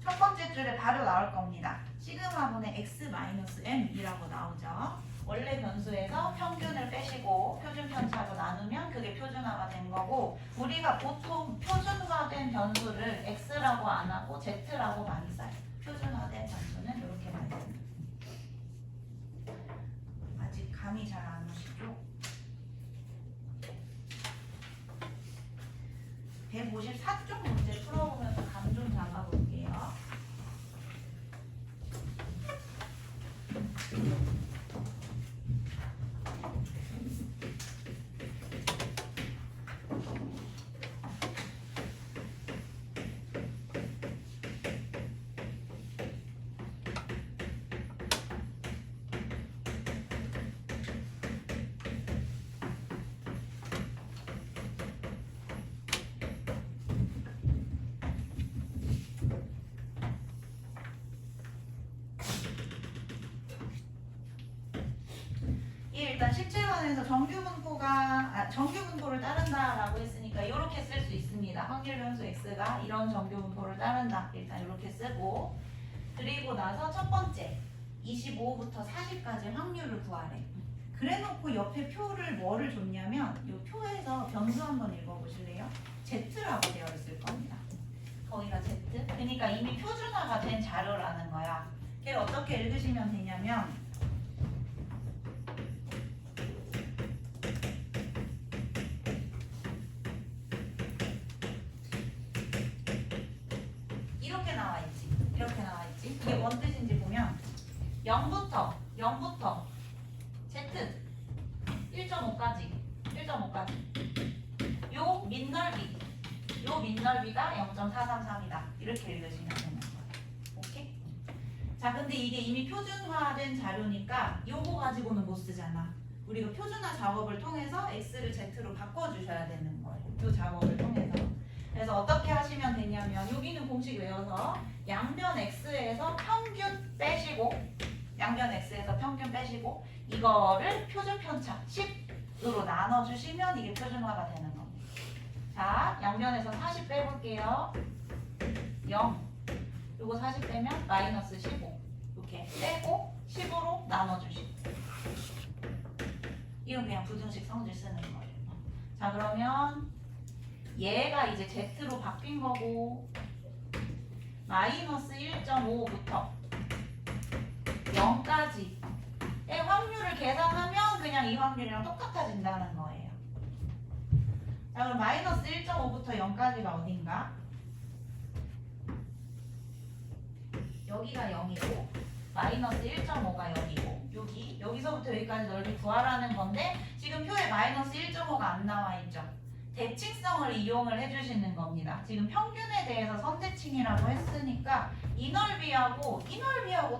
첫 번째 줄에 바로 나올 겁니다. 시그마분의 x-m이라고 나오죠. 원래 변수에서 평균을 빼시고 표준 편차로 나누면 그게 표준화가 된 거고 우리가 보통 표준화된 변수를 x라고 안 하고 z라고 많이 써요. 표준화된 변수는 이렇게 많이 씁니다. 아직 감이 잘 안 오시죠? 154쪽 문제 풀어보면서 감 좀 잡아볼게요. 일단 실제관에서 정규분포를 따른다라고 했으니까 이렇게 쓸 수 있습니다. 확률 변수 x가 이런 정규분포를 따른다. 일단 이렇게 쓰고 그리고 나서 첫 번째 25부터 40까지 확률을 구하래. 그래놓고 옆에 표를 뭐를 줬냐면 이 표에서 변수 한번 읽어보실래요? z라고 되어 있을 겁니다. 거기가 z. 그러니까 이미 표준화가 된 자료라는 거야. 걔를 어떻게 읽으시면 되냐면 이렇게 나와 있지. 이게 뭔 뜻인지 보면 0부터 z 1.5까지 요 밑넓이가 0.433이다. 이렇게 읽으시면 되는 거예요. 오케이? 자, 근데 이게 이미 표준화된 자료니까 요거 가지고는 못 쓰잖아. 우리가 표준화 작업을 통해서 x를 z로 바꿔주셔야 되는 거예요. 요 작업을 통해서. 그래서 어떻게 하시면 되냐면 여기는 공식 외워서 양변 x에서 평균 빼시고 이거를 표준 편차 10으로 나눠주시면 이게 표준화가 되는 겁니다. 자, 양변에서 40 빼볼게요. 0. 요거 40 빼면 마이너스 15. 이렇게 빼고 10으로 나눠주시고. 이건 그냥 부등식 성질 쓰는 거예요. 자, 그러면 얘가 이제 z로 바뀐 거고 마이너스 1.5부터 0까지의 확률을 계산하면 그냥 이 확률이랑 똑같아진다는 거예요. 자, 그럼 마이너스 1.5부터 0까지가 어딘가? 여기가 0이고 마이너스 1.5가 여기고 여기서부터 여기까지 넓이 구하라는 건데 지금 표에 마이너스 1.5가 안 나와 있죠. 대칭성을 이용을 해주시는 겁니다. 지금 평균에 대해서 선대칭이라고 했으니까 이 넓이하고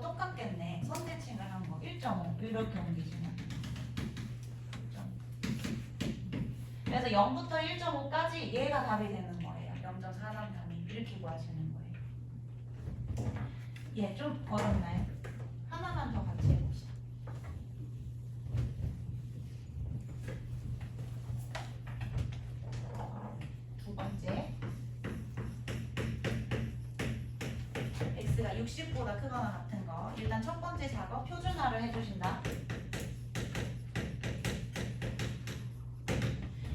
똑같겠네. 선대칭을 한 거 1.5 이렇게 옮기시면 그래서 0부터 1.5까지 얘가 답이 되는 거예요. 0.433 이렇게 구하시는 거예요. 예, 좀 어렵나요? 하나만 더 같이 해봅시다. 두 번째, x가 60보다 크거나 같은 거. 일단 첫 번째 작업 표준화를 해주신다.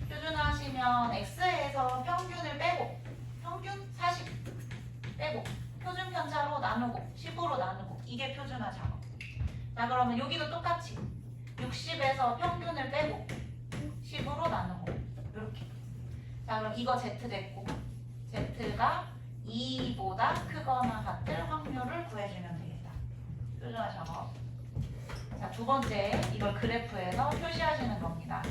표준화하시면 x에서 평균을 빼고, 평균 40 빼고, 표준 편차로 나누고 10으로 나누고, 이게 표준화 작업. 자, 그러면 여기도 똑같이 60에서 평균을 빼고 10으로 나누고 이렇게. 자, 그럼 이거 z 됐고, z가 2보다 크거나 같을 확률을 구해주면 되겠다. 표준화 작업. 자, 두 번째, 이걸 그래프에서 표시하시는 겁니다.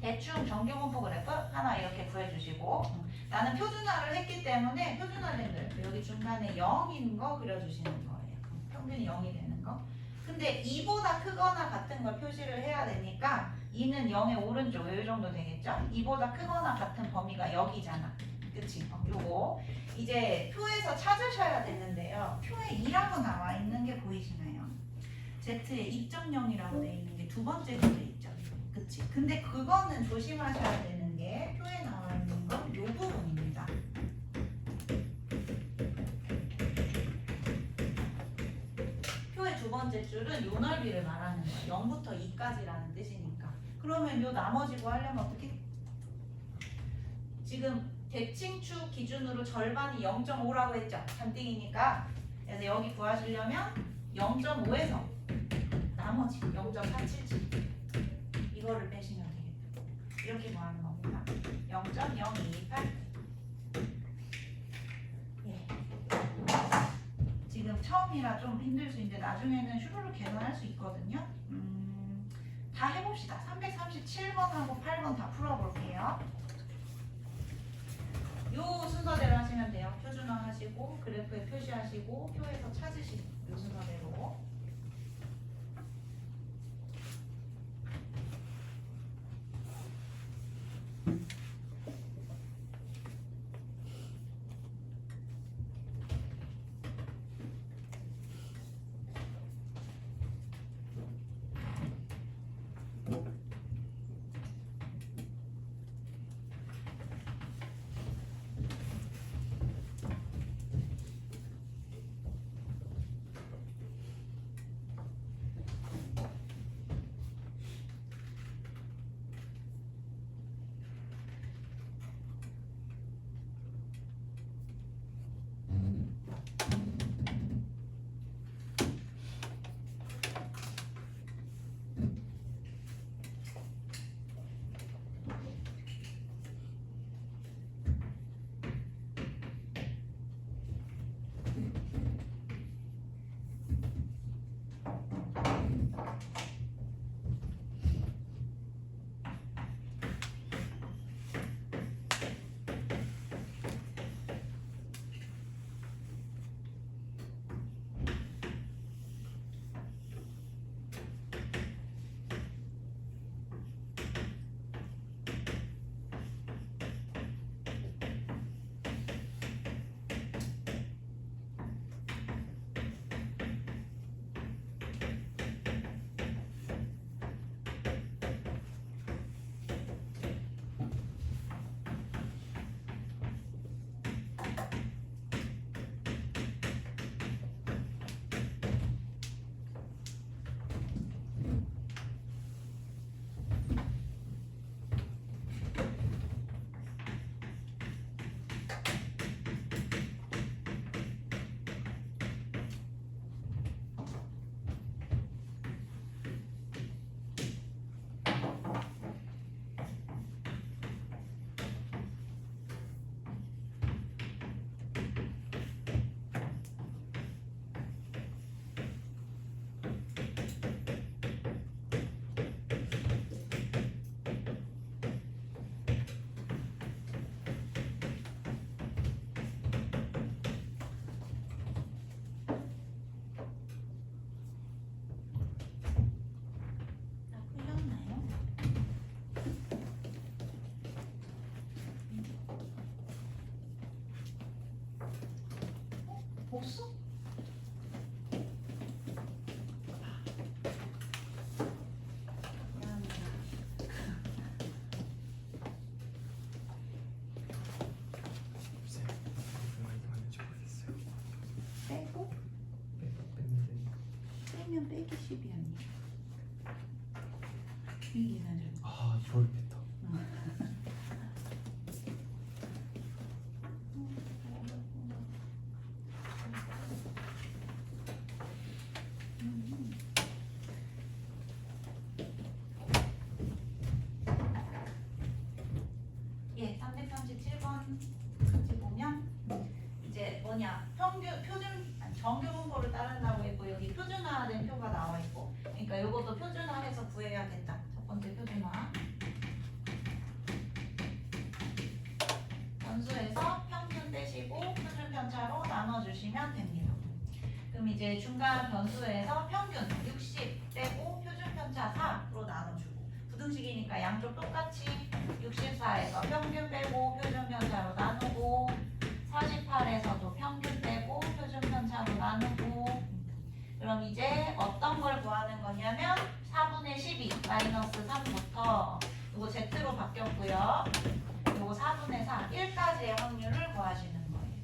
대충 정규분포 그래프 하나 이렇게 구해주시고, 나는 표준화를 했기 때문에 표준화된 그래프 여기 중간에 0인 거 그려주시는 거예요. 평균이 0이 되는 거. 근데 2보다 크거나 같은 걸 표시를 해야 되니까 2는 0의 오른쪽 이 정도 되겠죠? 2보다 크거나 같은 범위가 여기잖아. 그치? 요거 이제 표에서 찾으셔야 되는데요. 표에 2라고 나와 있는 게 보이시나요? Z에 2.0이라고 돼 있는 게 두 번째 줄에 있죠. 그치? 근데 그거는 조심하셔야 되는 게 표에 나와 있는 건 요 부분입니다. 표의 두 번째 줄은 요 넓이를 말하는 거예요. 0부터 2까지라는 뜻이니까. 그러면 요 나머지 구하려면 어떻게? 지금 대칭축 기준으로 절반이 0.5라고 했죠. 잔뜩이니까. 그래서 여기 구하시려면 0.5에서 나머지 0.477 이거를 빼시면 되겠다. 이렇게 구하는 겁니다. 0.0228. 예. 지금 처음이라 좀 힘들 수 있는데 나중에는 슈루룩 계산할 수 있거든요. 다 해봅시다. 337번하고 8번 다 풀어볼게요. 요 순서대로 하시면 돼요. 표준화 하시고 그래프에 표시하시고 표에서 찾으시고 요 순서대로. 없어? 빼고? 빼면 빼기 10이 아니야. 이 계산을. 아 이걸 뺐다. 예, 337번 보면 이제 뭐냐 정규 분포를 따른다고 했고 여기 표준화된 표가 나와 있고 그러니까 이것도 표준화해서 구해야겠다. 첫 번째 표준화. 변수에서 평균 떼시고 표준 편차로 나눠주시면 됩니다. 그럼 이제 중간 변수에서 평균 60 떼고 표준 편차 4로 나눠주고 부등식이니까 양쪽 똑같이 64에서 평균 빼고 표준 편차로 나누고 48에서도 평균 빼고 표준 편차로 나누고 그럼 이제 어떤 걸 구하는 거냐면 4분의 12 마이너스 3부터 이거 Z로 바뀌었고요. 이거 4분의 4 1까지의 확률을 구하시는 거예요.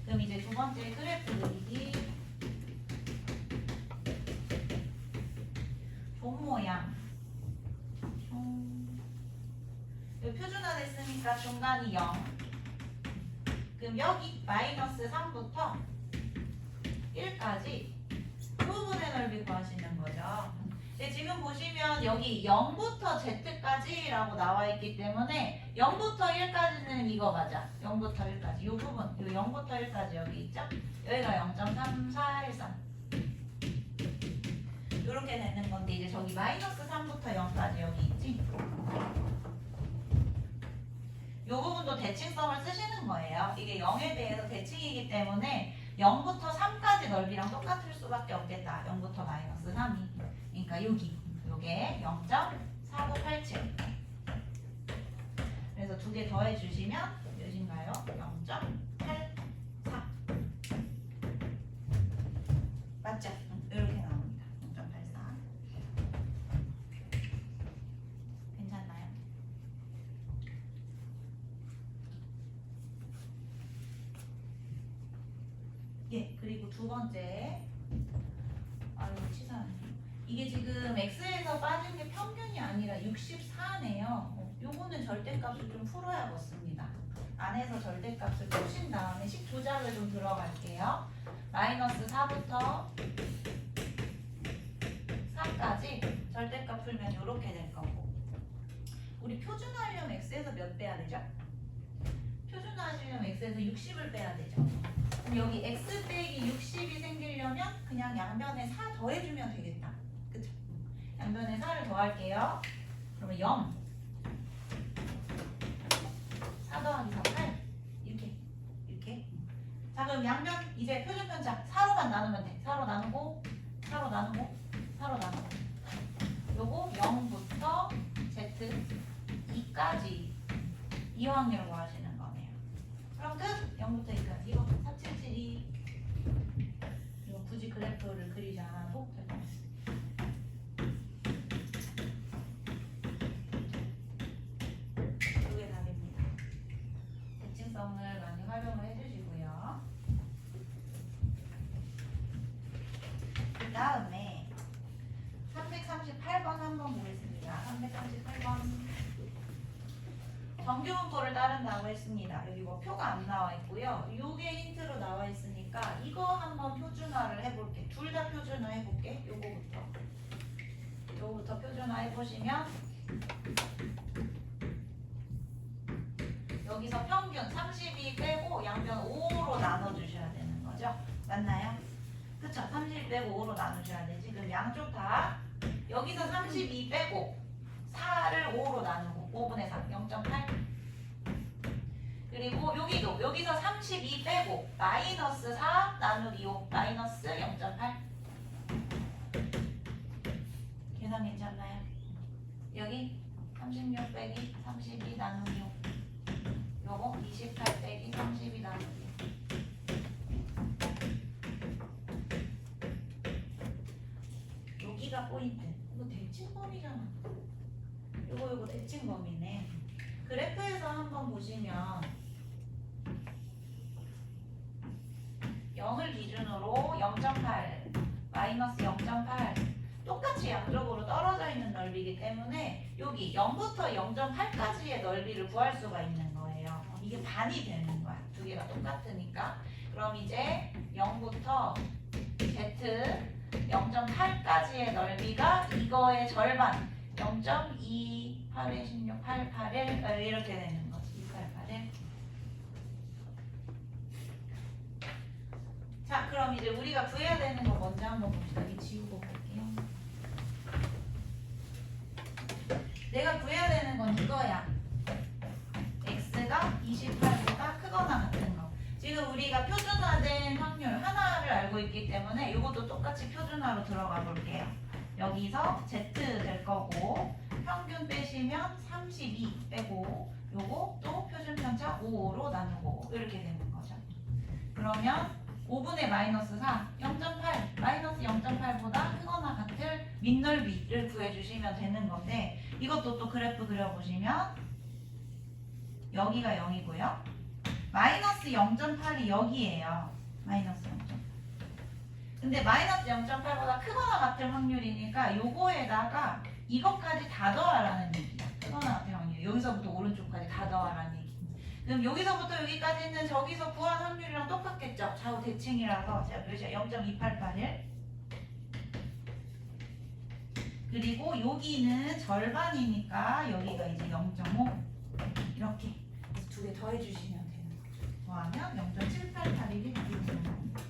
그럼 이제 두 번째 그래프 그리기 종 모양 표준화 됐으니까 중간이 0 그럼 여기 마이너스 3부터 1까지 이 부분의 넓이 구하시는 거죠. 근데 지금 보시면 여기 0부터 Z까지라고 나와 있기 때문에 0부터 1까지는 이거 맞아. 0부터 1까지 이 부분 이 0부터 1까지 여기 있죠. 여기가 0.3413 이렇게 되는 건데 이제 저기 마이너스 3부터 0까지 여기 있지. 이 부분도 대칭성을 쓰시는 거예요. 이게 0에 대해서 대칭이기 때문에 0부터 3까지 넓이랑 똑같을 수밖에 없겠다. 0부터 마이너스 3이. 그러니까 여기 요게 0.4987. 그래서 두 개 더해 주시면 몇인가요? 0.84. 맞죠? 이렇게 나옵니다. 0.84. 괜찮나요? 예, 그리고 두 번째. 아유, 치사하네. 이게 지금 x에서 빠진 게 평균이 아니라 64네요. 요거는 절대값을 좀 풀어야겠습니다. 안에서 절대값을 푸신 다음에 식 조작을 좀 들어갈게요. 마이너스 4부터 4까지 절대값 풀면 이렇게 될 거고 우리 표준화하려면 x에서 몇 빼야 되죠? 표준화하시려면 x에서 60을 빼야 되죠. 그럼 여기 x 빼기 60이 생기려면 그냥 양변에 4 더해주면 되겠다. 그쵸? 양변에 4를 더할게요. 그러면 0 4 더하기 4 8 이렇게 자 그럼 양변 이제 표준 편차 4로만 나누면 돼. 4로 나누고 4로 나누고 4로 나누고 요거 0부터 z 2까지 이 확률을 구하시는 거네요. 그럼 끝! 0부터 2까지 이거 4772 이거 굳이 그래프를 그리지 않아도 될 것 같습니다. 이게 답입니다. 대칭성을 많이 활용을 해주시고요. 그 다음에 338번 한번 보겠습니다. 338번 정규분포를 따른다고 했습니다. 여기 뭐 표가 안 나와 있고요. 요게 힌트로 나와 있으니까 이거 한번 표준화를 해볼게. 둘 다 표준화 해볼게. 요거부터 표준화 해보시면 여기서 평균 32 빼고 양변 5로 나눠주셔야 되는 거죠. 맞나요? 그쵸? 32 빼고 5로 나누셔야 되지. 그럼 양쪽 다 여기서 32 빼고 4를 5로 나누고 5분의 4 0.8 그리고 여기도 여기서 32 빼고 마이너스 4 나누기 5 마이너스 0.8 계산 괜찮나요? 여기 36 빼기 32 나누기 5 요거 28 빼기 32 나누기 포인트. 이거 대칭범위잖아. 요거 대칭범위네. 그래프에서 한번 보시면 0을 기준으로 0.8, 마이너스 0.8 똑같이 양쪽으로 떨어져 있는 넓이기 때문에 여기 0부터 0.8까지의 넓이를 구할 수가 있는 거예요. 이게 반이 되는 거야. 두 개가 똑같으니까. 그럼 이제 0부터 Z 0.8까지의 넓이가 이거의 절반 0.2, 8에 16, 8, 8에 이렇게 되는 거지. 2, 8, 8에. 자, 그럼 이제 우리가 구해야 되는 거 먼저 한번 봅시다. 이 지우고 볼게요. 내가 구해야 되는 건 이거야. x가 28보다 크거나 같은 거. 지금 우리가 표준화된 확률 하나를 알고 있기 때문에 이것도 똑같이 표준화로 들어가 볼게요. 여기서 z 될 거고 평균 빼시면 32 빼고 요거 또 표준 편차 5로 나누고 이렇게 되는 거죠. 그러면 5분의 마이너스 4, 0.8, 마이너스 0.8보다 크거나 같을 밑넓이를 구해주시면 되는 건데 이것도 또 그래프 그려보시면 여기가 0이고요. 마이너스 0.8이 여기에요. 마이너스 0.8. 근데 마이너스 0.8보다 크거나 같을 확률이니까 요거에다가 이것까지 다 더하라는 얘기야. 크거나 같을 확률. 여기서부터 오른쪽까지 다 더하라는 얘기. 그럼 여기서부터 여기까지는 저기서 구한 확률이랑 똑같겠죠? 좌우 대칭이라서 제가 몇이야? 0.2881. 그리고 여기는 절반이니까 여기가 이제 0.5 이렇게 두 개 더해주시면 되는 거죠. 더하면 0.7881이 나옵니다.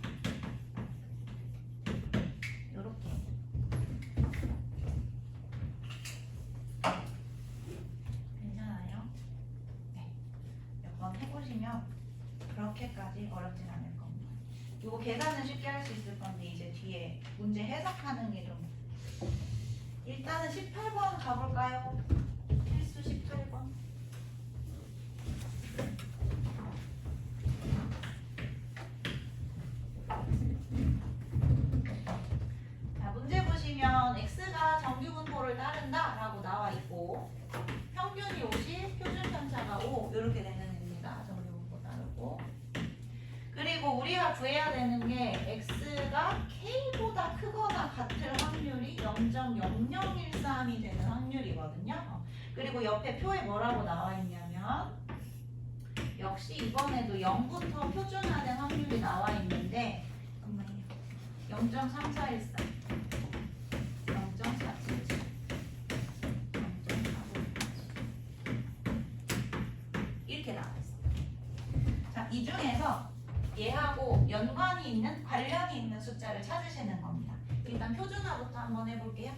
이렇게 괜찮아요? 네. 몇 번 해보시면 그렇게까지 어렵진 않을 겁니다. 이거 계산은 쉽게 할 수 있을 건데 이제 뒤에 문제 해석하는 게 좀 일단은 18번 가볼까요? 필수 18번. 자, 문제 보시면 x가 정규분포를 따른다 라고 나와 있고 평균이 50, 표준 편차가 5 이렇게 되는 겁니다. 정규분포 따르고 그리고 우리가 구해야 되는 게 x가 k보다 크거나 같을 확률이 0.0013이 되는 확률이거든요. 그리고 옆에 표에 뭐라고 나와 있냐면 역시 이번에도 0부터 표준화된 확률이 나와 있는데 0.3413, 0.477, 0.49 이렇게 나와 있어요. 자, 이 중에서 얘하고 연관이 있는, 관련이 있는 숫자를 찾으시는 겁니다. 일단 표준화부터 한번 해볼게요.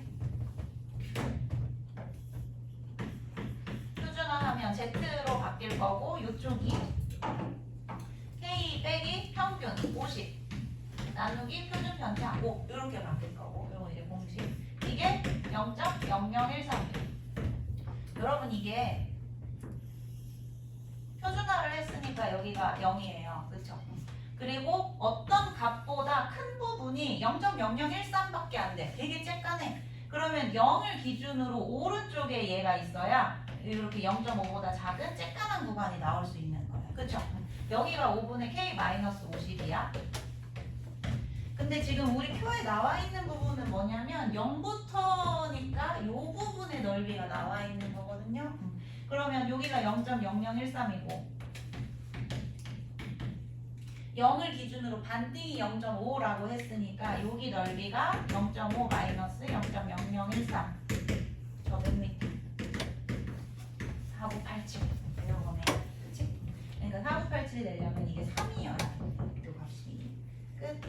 표준화하면 Z로 바뀔 거고 이쪽이 K 빼기 평균 50 나누기 표준 편차 5 이렇게 바뀔 거고 이거 이제 공식 이게 0.0013 여러분 이게 표준화를 했으니까 여기가 0이에요. 그쵸? 그리고 어떤 값보다 큰 부분이 0.0013밖에 안 돼. 되게 쬐까네. 그러면 0을 기준으로 오른쪽에 얘가 있어야 이렇게 0.5보다 작은 쬐까만 구간이 나올 수 있는 거예요. 그쵸? 여기가 5분의 K-50이야. 근데 지금 우리 표에 나와 있는 부분은 뭐냐면 0부터니까 이 부분의 넓이가 나와 있는 거거든요. 그러면 여기가 0.0013이고 0을 기준으로 반등이 0.5라고 했으니까 여기 넓이가 0.5 마이너스 0.0013 저 몇 미터? 4987 이런 거네. 그치? 그러니까 4987 내려면 이게 3이어야 돼. 이 값이 끝.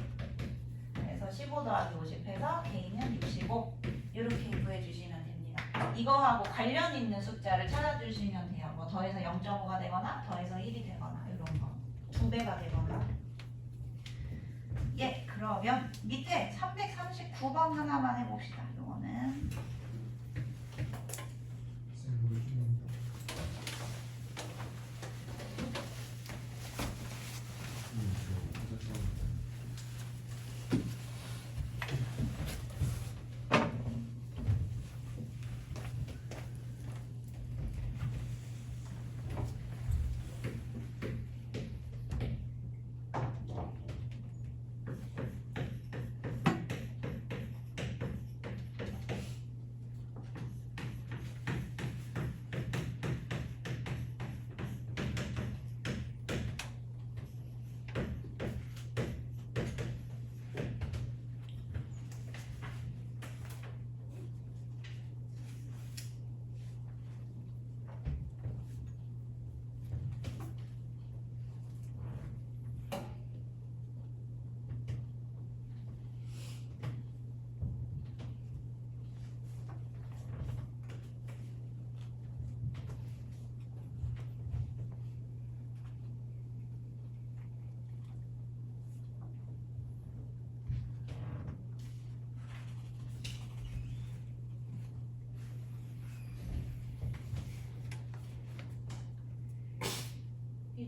그래서 15 더하기 50 해서 K는 65 이렇게 구해주시면 됩니다. 이거하고 관련 있는 숫자를 찾아주시면 돼요. 뭐 더해서 0.5가 되거나 더해서 1이 되거나 이런 거 2배가 되거나. 예, 그러면 밑에 339번 하나만 해봅시다. 이거는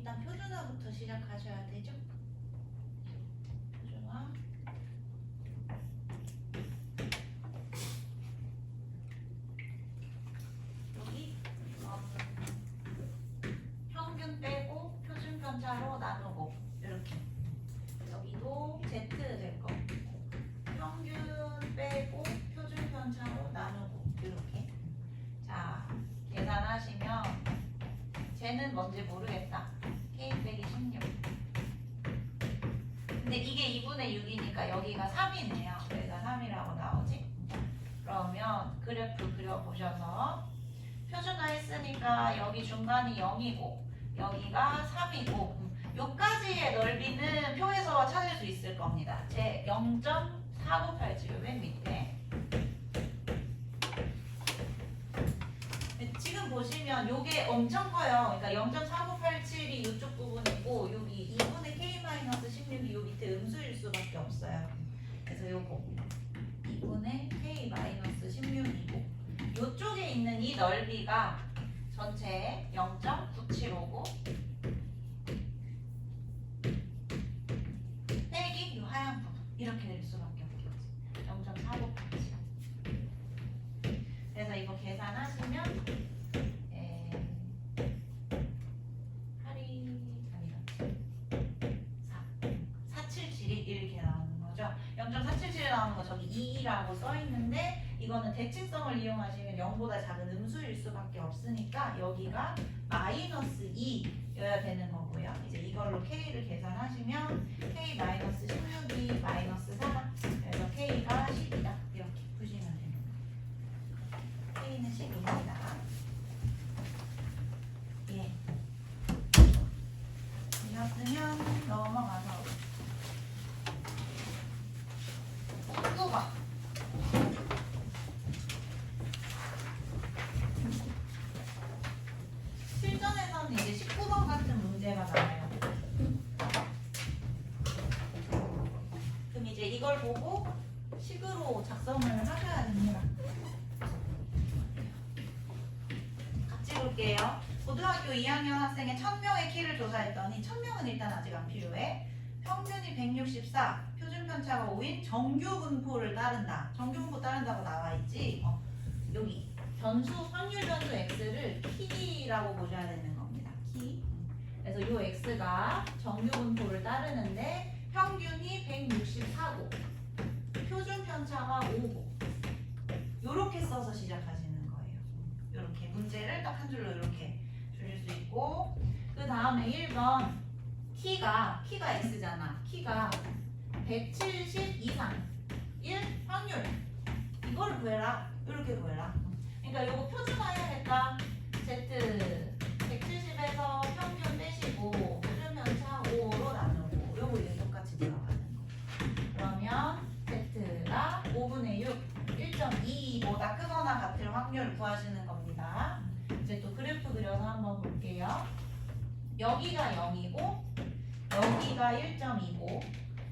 일단 표준화부터 시작하셔야 되죠. 표준화. 여기 평균 빼고 표준 편차로 나누고 이렇게. 여기도 Z 될 거. 평균 빼고 표준 편차로 나누고 이렇게. 자, 계산하시면 쟤는 뭔지 모르겠다. K 빼기 16. 근데 이게 2분의 6이니까 여기가 3이네요. 여기가 3이라고 나오지? 그러면 그래프 그려보셔서 표준화 했으니까 여기 중간이 0이고 여기가 3이고 요까지의 넓이는 표에서 찾을 수 있을 겁니다. 제 0.4987 맨 밑에. 지금 보시면 요게 엄청 커요. 그러니까 0.4987이 이쪽 부분이고 여기 2분의 K-16이 요 밑에 음수일 수밖에 없어요. 그래서 요거 2분의 K-16이고 요쪽에 있는 이 넓이가 전체 0.9759 빼기 요 하얀 부분 이렇게 될 수밖에 없겠지. 0.4987. 그래서 이거 계산하시면 할인 아니다 477이 이렇게 나오는 거죠. 0.477이 나오는 거 저기 2라고 써 있는데 이거는 대칭성을 이용하시면 0보다 작은 음수일 수밖에 없으니까 여기가 마이너스 2여야 되는 거고요. 이제 이걸로 K를 계산하시면 K-16이 마이너스 4다. 그래서 K가 10이다. 이렇게 푸시면 됩니다. K는 10입니다. 예. 이었으면 넘어가서 19번. 실전에서는 이제 19번 같은 문제가 나와요. 그럼 이제 이걸 보고 식으로 작성을 하셔야 됩니다. 같이 볼게요. 고등학교 2학년 학생의 1000명의 키를 조사했더니 1000명은 일단 아직 안 필요해. 평균이 164, 표준 편차가 5인 정규 분포를 따른다. 정규 분포 따른다고 나와 있지. 여기 변수 확률 변수 x를 키라고 보셔야 되는 겁니다. 키. 그래서 이 x가 정규 분포를 따르는데 평균이 164고 표준 편차가 5고 요렇게 써서 시작하시는 거예요. 요렇게 문제를 딱 한 줄로 이렇게 줄일 수 있고 그 다음에 1번 키가 x잖아. 키가 170 이상 1 확률 이거를 구해라. 이렇게 구해라. 그러니까 요거 표준화해야겠다. Z 170에서 평균 빼시고 표준 편차 5로 나누고 요거 이제 똑같이 들어가는 거. 그러면 Z가 5분의 6 1.22보다 크거나 같을 확률을 구하시는 겁니다. 이제 또 그래프 그려서 한번 볼게요. 여기가 0이고 여기가 1.2고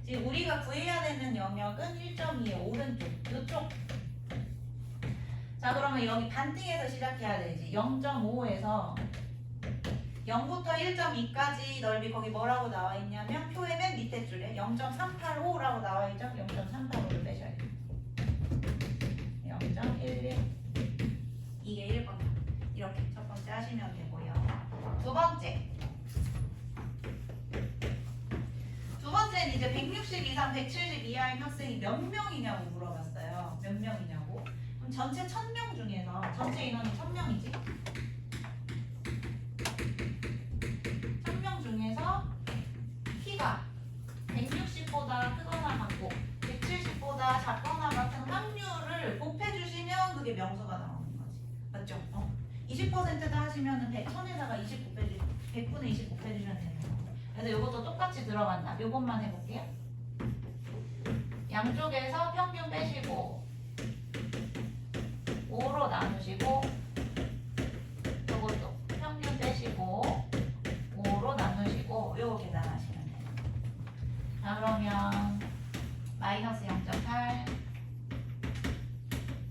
지금 우리가 구해야 되는 영역은 1.2의 오른쪽 이쪽. 자 그러면 여기 반띵에서 시작해야 되지. 0.5에서 0부터 1.2까지 넓이 거기 뭐라고 나와 있냐면 표의 맨 밑에 줄에 0.385라고 나와 있죠. 0.385를 빼셔야 돼요. 0.11 이게 1번. 이렇게 첫 번째 하시면 되고요. 두 번째는 이제 160 이상 170 이하인 학생이 몇 명이냐고 물어봤어요. 몇 명이냐고. 그럼 전체 1000명 중에서 전체 인원이 1000명이지. 1000명 중에서 키가 160보다 크거나 같고 170보다 작거나 같은 확률을 곱해주시면 그게 명수가 나오는 거지. 맞죠? 20%다 하시면은 1000에다가 20 곱해주 100분의 20 곱해주시면 되는 거. 그래서 이것도 똑같이 들어간다. 요것만 해볼게요. 양쪽에서 평균 빼시고 5로 나누시고 요것도 평균 빼시고 5로 나누시고 요거 계산하시면 돼요. 자 그러면 마이너스 0.8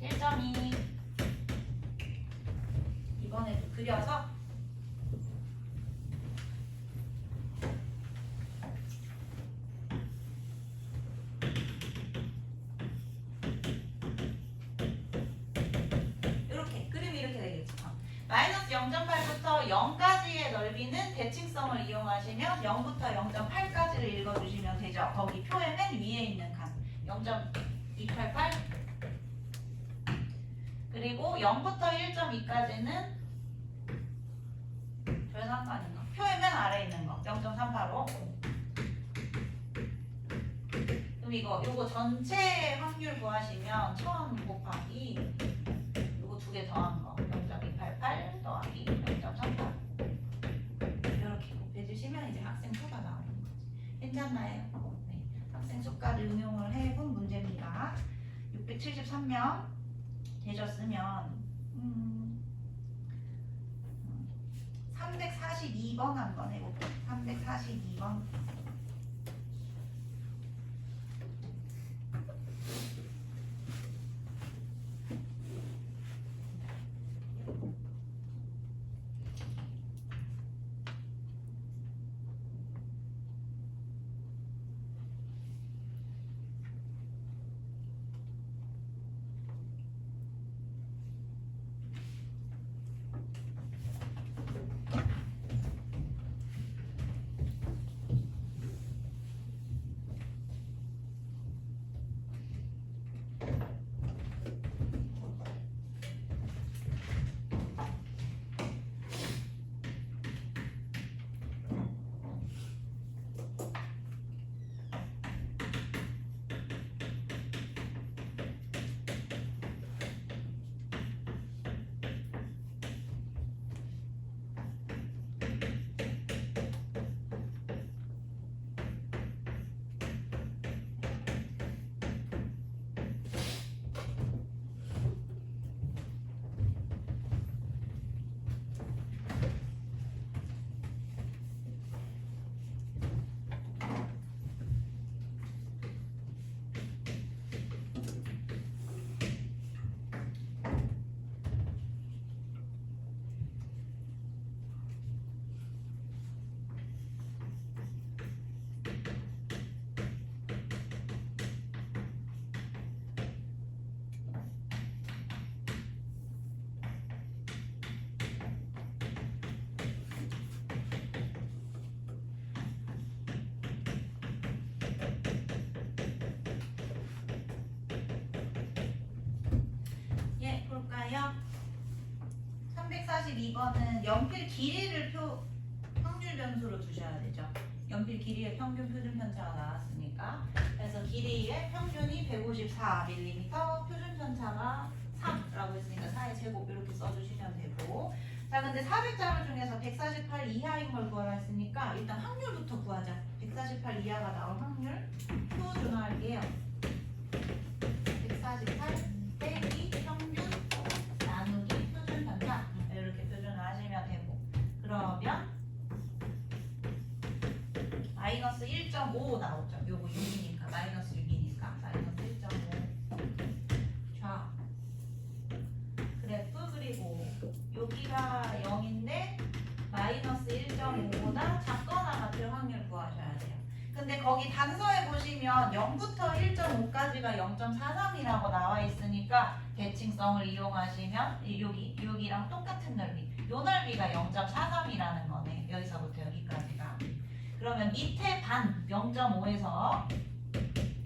1.2 이번에도 그려서 0.8부터 0까지의 넓이는 대칭성을 이용하시면 0부터 0.8까지를 읽어주시면 되죠. 거기 표의 맨 위에 있는 칸 0.288 그리고 0부터 1.2까지는 별 상관인가? 표의 맨 아래에 있는 거 0.385 그럼 요거 전체 확률 구하시면 1000 곱하기 요거 두 개 더한 거 0.288 더하기 0.38 이렇게 곱해주시면 이제 학생 수가 나오는 거지. 괜찮나요? 네. 학생 수까지 응용을 해본 문제입니다. 673명 되셨으면 342번 한번 해볼게요. 342번 볼까요? 342번은 연필 길이를 확률 변수로 두셔야 되죠. 연필 길이의 평균 표준 편차가 나왔으니까 그래서 길이의 평균이 154mm 표준 편차가 3라고 했으니까 4의 제곱 이렇게 써주시면 되고 자 근데 400자료 중에서 148 이하인 걸 구하라 했으니까 일단 확률부터 구하자. 148 이하가 나올 확률 표준화할게요. 148 빼기 평균 나누기 표준 편차 이렇게 표준화하시면 되고 그러면 마이너스 1.5 나오죠. 요거 6이니까 마이너스 6이니까 마이너스 1.5 좌 그래프 그리고 여기가 0인데 마이너스 1.5보다 작거나 같을 확률 구하셔야 돼요. 근데 거기 단서에 보시면 0부터 1.5까지가 0.43이라고 나와 있으니까 대칭성을 이용하시면 여기랑 똑같은 넓이 요 넓이가 0.43이라는 거네. 여기서부터 여기까지가 그러면 밑에 반 0.5에서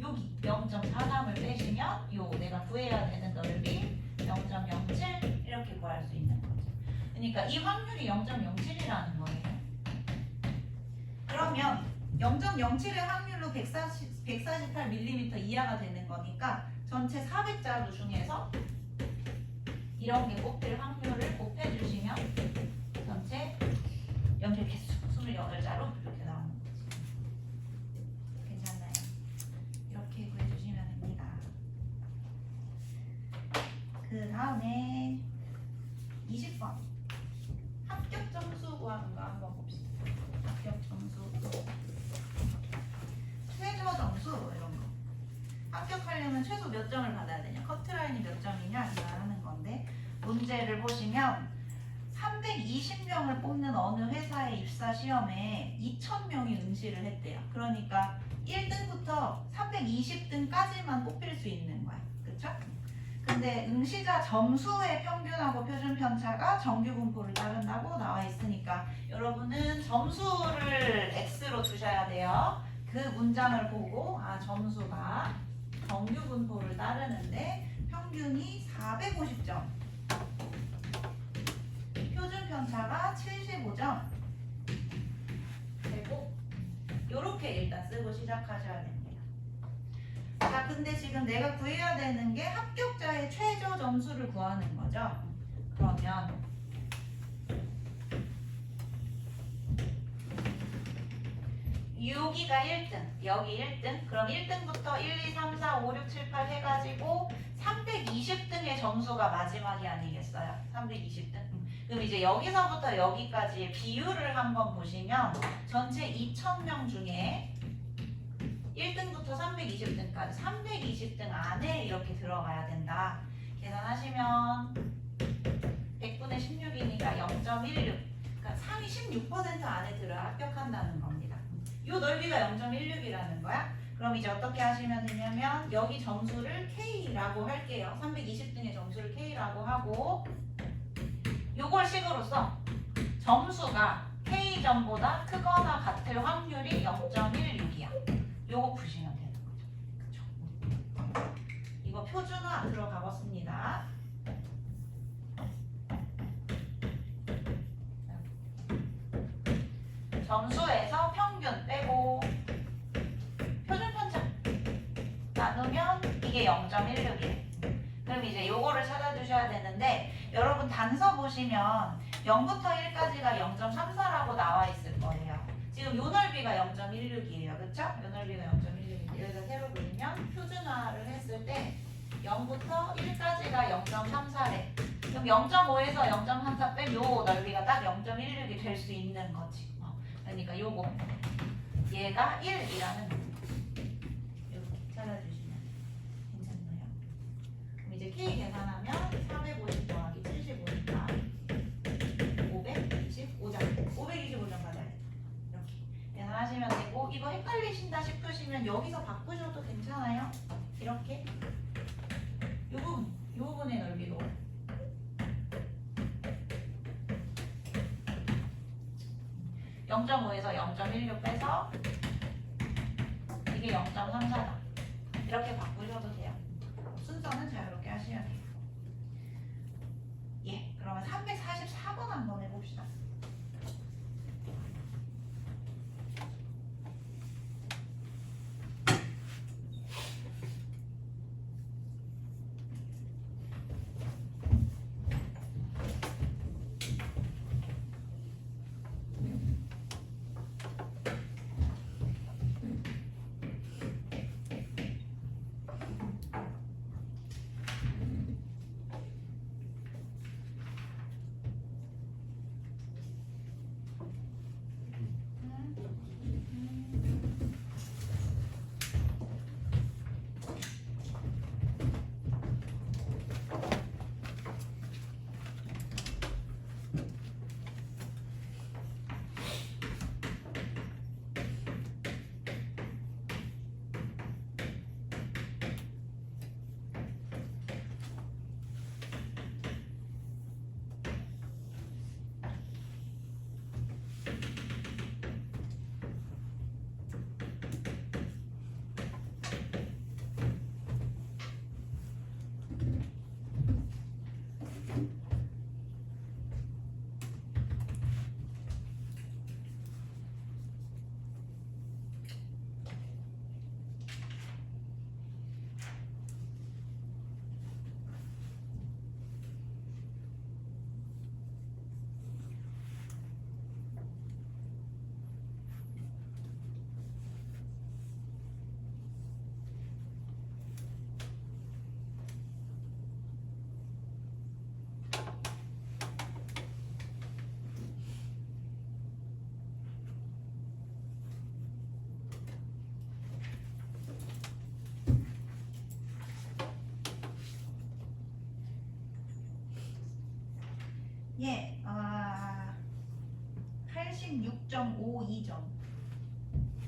여기 0.43을 빼시면 요 내가 구해야 되는 넓이 0.07 이렇게 구할 수 있는 거죠. 그러니까 이 확률이 0.07이라는 거예요. 그러면 0.07의 확률로 148mm 이하가 되는 거니까 전체 400자루 중에서 이런 게 꼽힐 확률을 곱해주시면 전체 연필 개수 28자루 이렇게 나오는 거지. 괜찮나요? 이렇게 구해주시면 됩니다. 그 다음에 20번 합격 점수 구하는 거 한번 봅시다. 합격 점수 최저 점수 이런 거 합격하려면 최소 몇 점을 받아야 되냐 커트라인이 몇 점이냐 이거 하는 건데 문제를 보시면 320명을 뽑는 어느 회사의 입사 시험에 2,000명이 응시를 했대요. 그러니까 1등부터 320등까지만 뽑힐 수 있는 거야. 그쵸? 근데 응시자 점수의 평균하고 표준 편차 편차가 정규 분포를 따른다고 나와 있으니까 여러분은 점수를 X로 두셔야 돼요. 그 문장을 보고 점수가 정규 분포를 따르는데 평균이 450점, 표준 편차가 75점 되고 요렇게 일단 쓰고 시작하셔야 됩니다. 자, 근데 지금 내가 구해야 되는 게 합격자의 최저 점수를 구하는 거죠. 그러면 여기가 1등, 여기 1등, 그럼 1등부터 1, 2, 3, 4, 5, 6, 7, 8 해가지고 320등의 점수가 마지막이 아니겠어요? 320등. 그럼 이제 여기서부터 여기까지의 비율을 한번 보시면 전체 2,000명 중에 1등부터 320등까지 320등 안에 이렇게 들어가야 된다. 계산하시면 100분의 16이니까 0.16. 그러니까 상위 16% 안에 들어야 합격한다는 겁니다. 이 넓이가 0.16이라는 거야. 그럼 이제 어떻게 하시면 되냐면 여기 점수를 K라고 할게요. 320등의 점수를 K라고 하고 요걸 식으로 써. 점수가 K점보다 크거나 같을 확률이 0.16이야. 요거 푸시면 되는 거죠. 그쵸? 이거 표준화 들어가 봤습니다. 점수에서 평균 빼고 표준 편차 나누면 이게 0.16이에요. 그럼 이제 요거를 찾아주셔야 되는데 여러분 단서 보시면 0부터 1까지가 0.34라고 나와 있을 거예요. 지금 요 넓이가 0.16이에요. 그쵸? 요 넓이가 0.16인데 여기다 세로 그리면 표준화를 했을 때 0부터 1까지가 0.34래. 그럼 0.5에서 0.34 빼면 요 넓이가 딱 0.16이 될 수 있는 거지. 그러니까 요거 얘가 1이라는 이렇게 찾아주시면 괜찮나요? 그럼 이제 K 계산하면 450 더하기 75니까 525점 525점 받아야 돼. 이렇게 계산하시면 되고 이거 헷갈리신다 싶으시면 여기서 바꾸셔도 괜찮아요. 이렇게 요 부분의 넓이로 0.5에서 0.16 빼서 이게 0.34다. 이렇게 바꾸셔도 돼요. 순서는 자유롭게 하셔야 돼요. 예, 그러면 344번 한번 해봅시다. 예, 86.52점.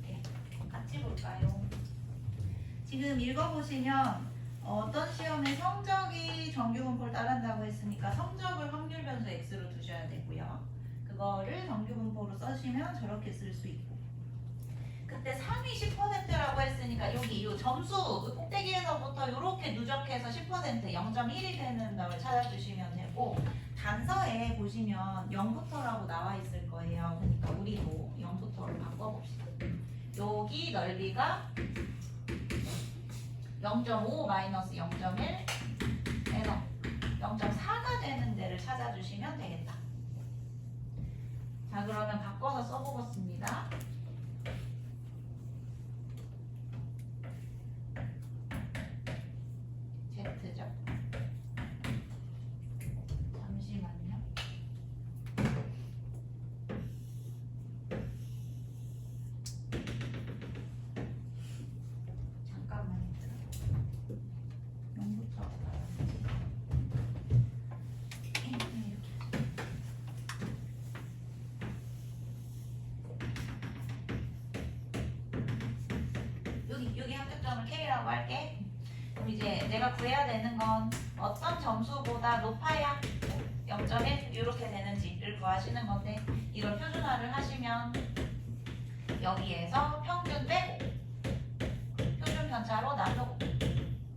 예, 같이 볼까요? 지금 읽어보시면 어떤 시험에 성적이 정규분포를 따른다고 했으니까 성적을 확률 변수에 그거를 정규분포로 써시면 저렇게 쓸 수 있고 그때 3이 10%라고 했으니까 여기 이 점수 꼭대기에서부터 이렇게 누적해서 10% 0.1이 되는 걸 찾아주시면 되고 단서에 보시면 0부터라고 나와 있을 거예요. 그러니까 우리도 0부터로 바꿔봅시다. 여기 넓이가 0.5 마이너스 0.1에서 0.4가 되는 데를 찾아주시면 되겠다. 자, 그러면 바꿔서 써보겠습니다. Z죠. 잠시만요. 잠깐만요. 0부터 여기 합격점을 K라고 할게. 그럼 이제 내가 구해야 되는 건 어떤 점수보다 높아야 0.1 이렇게 되는지를 구하시는 건데 이걸 표준화를 하시면 여기에서 평균 빼고 표준 편차로 나누고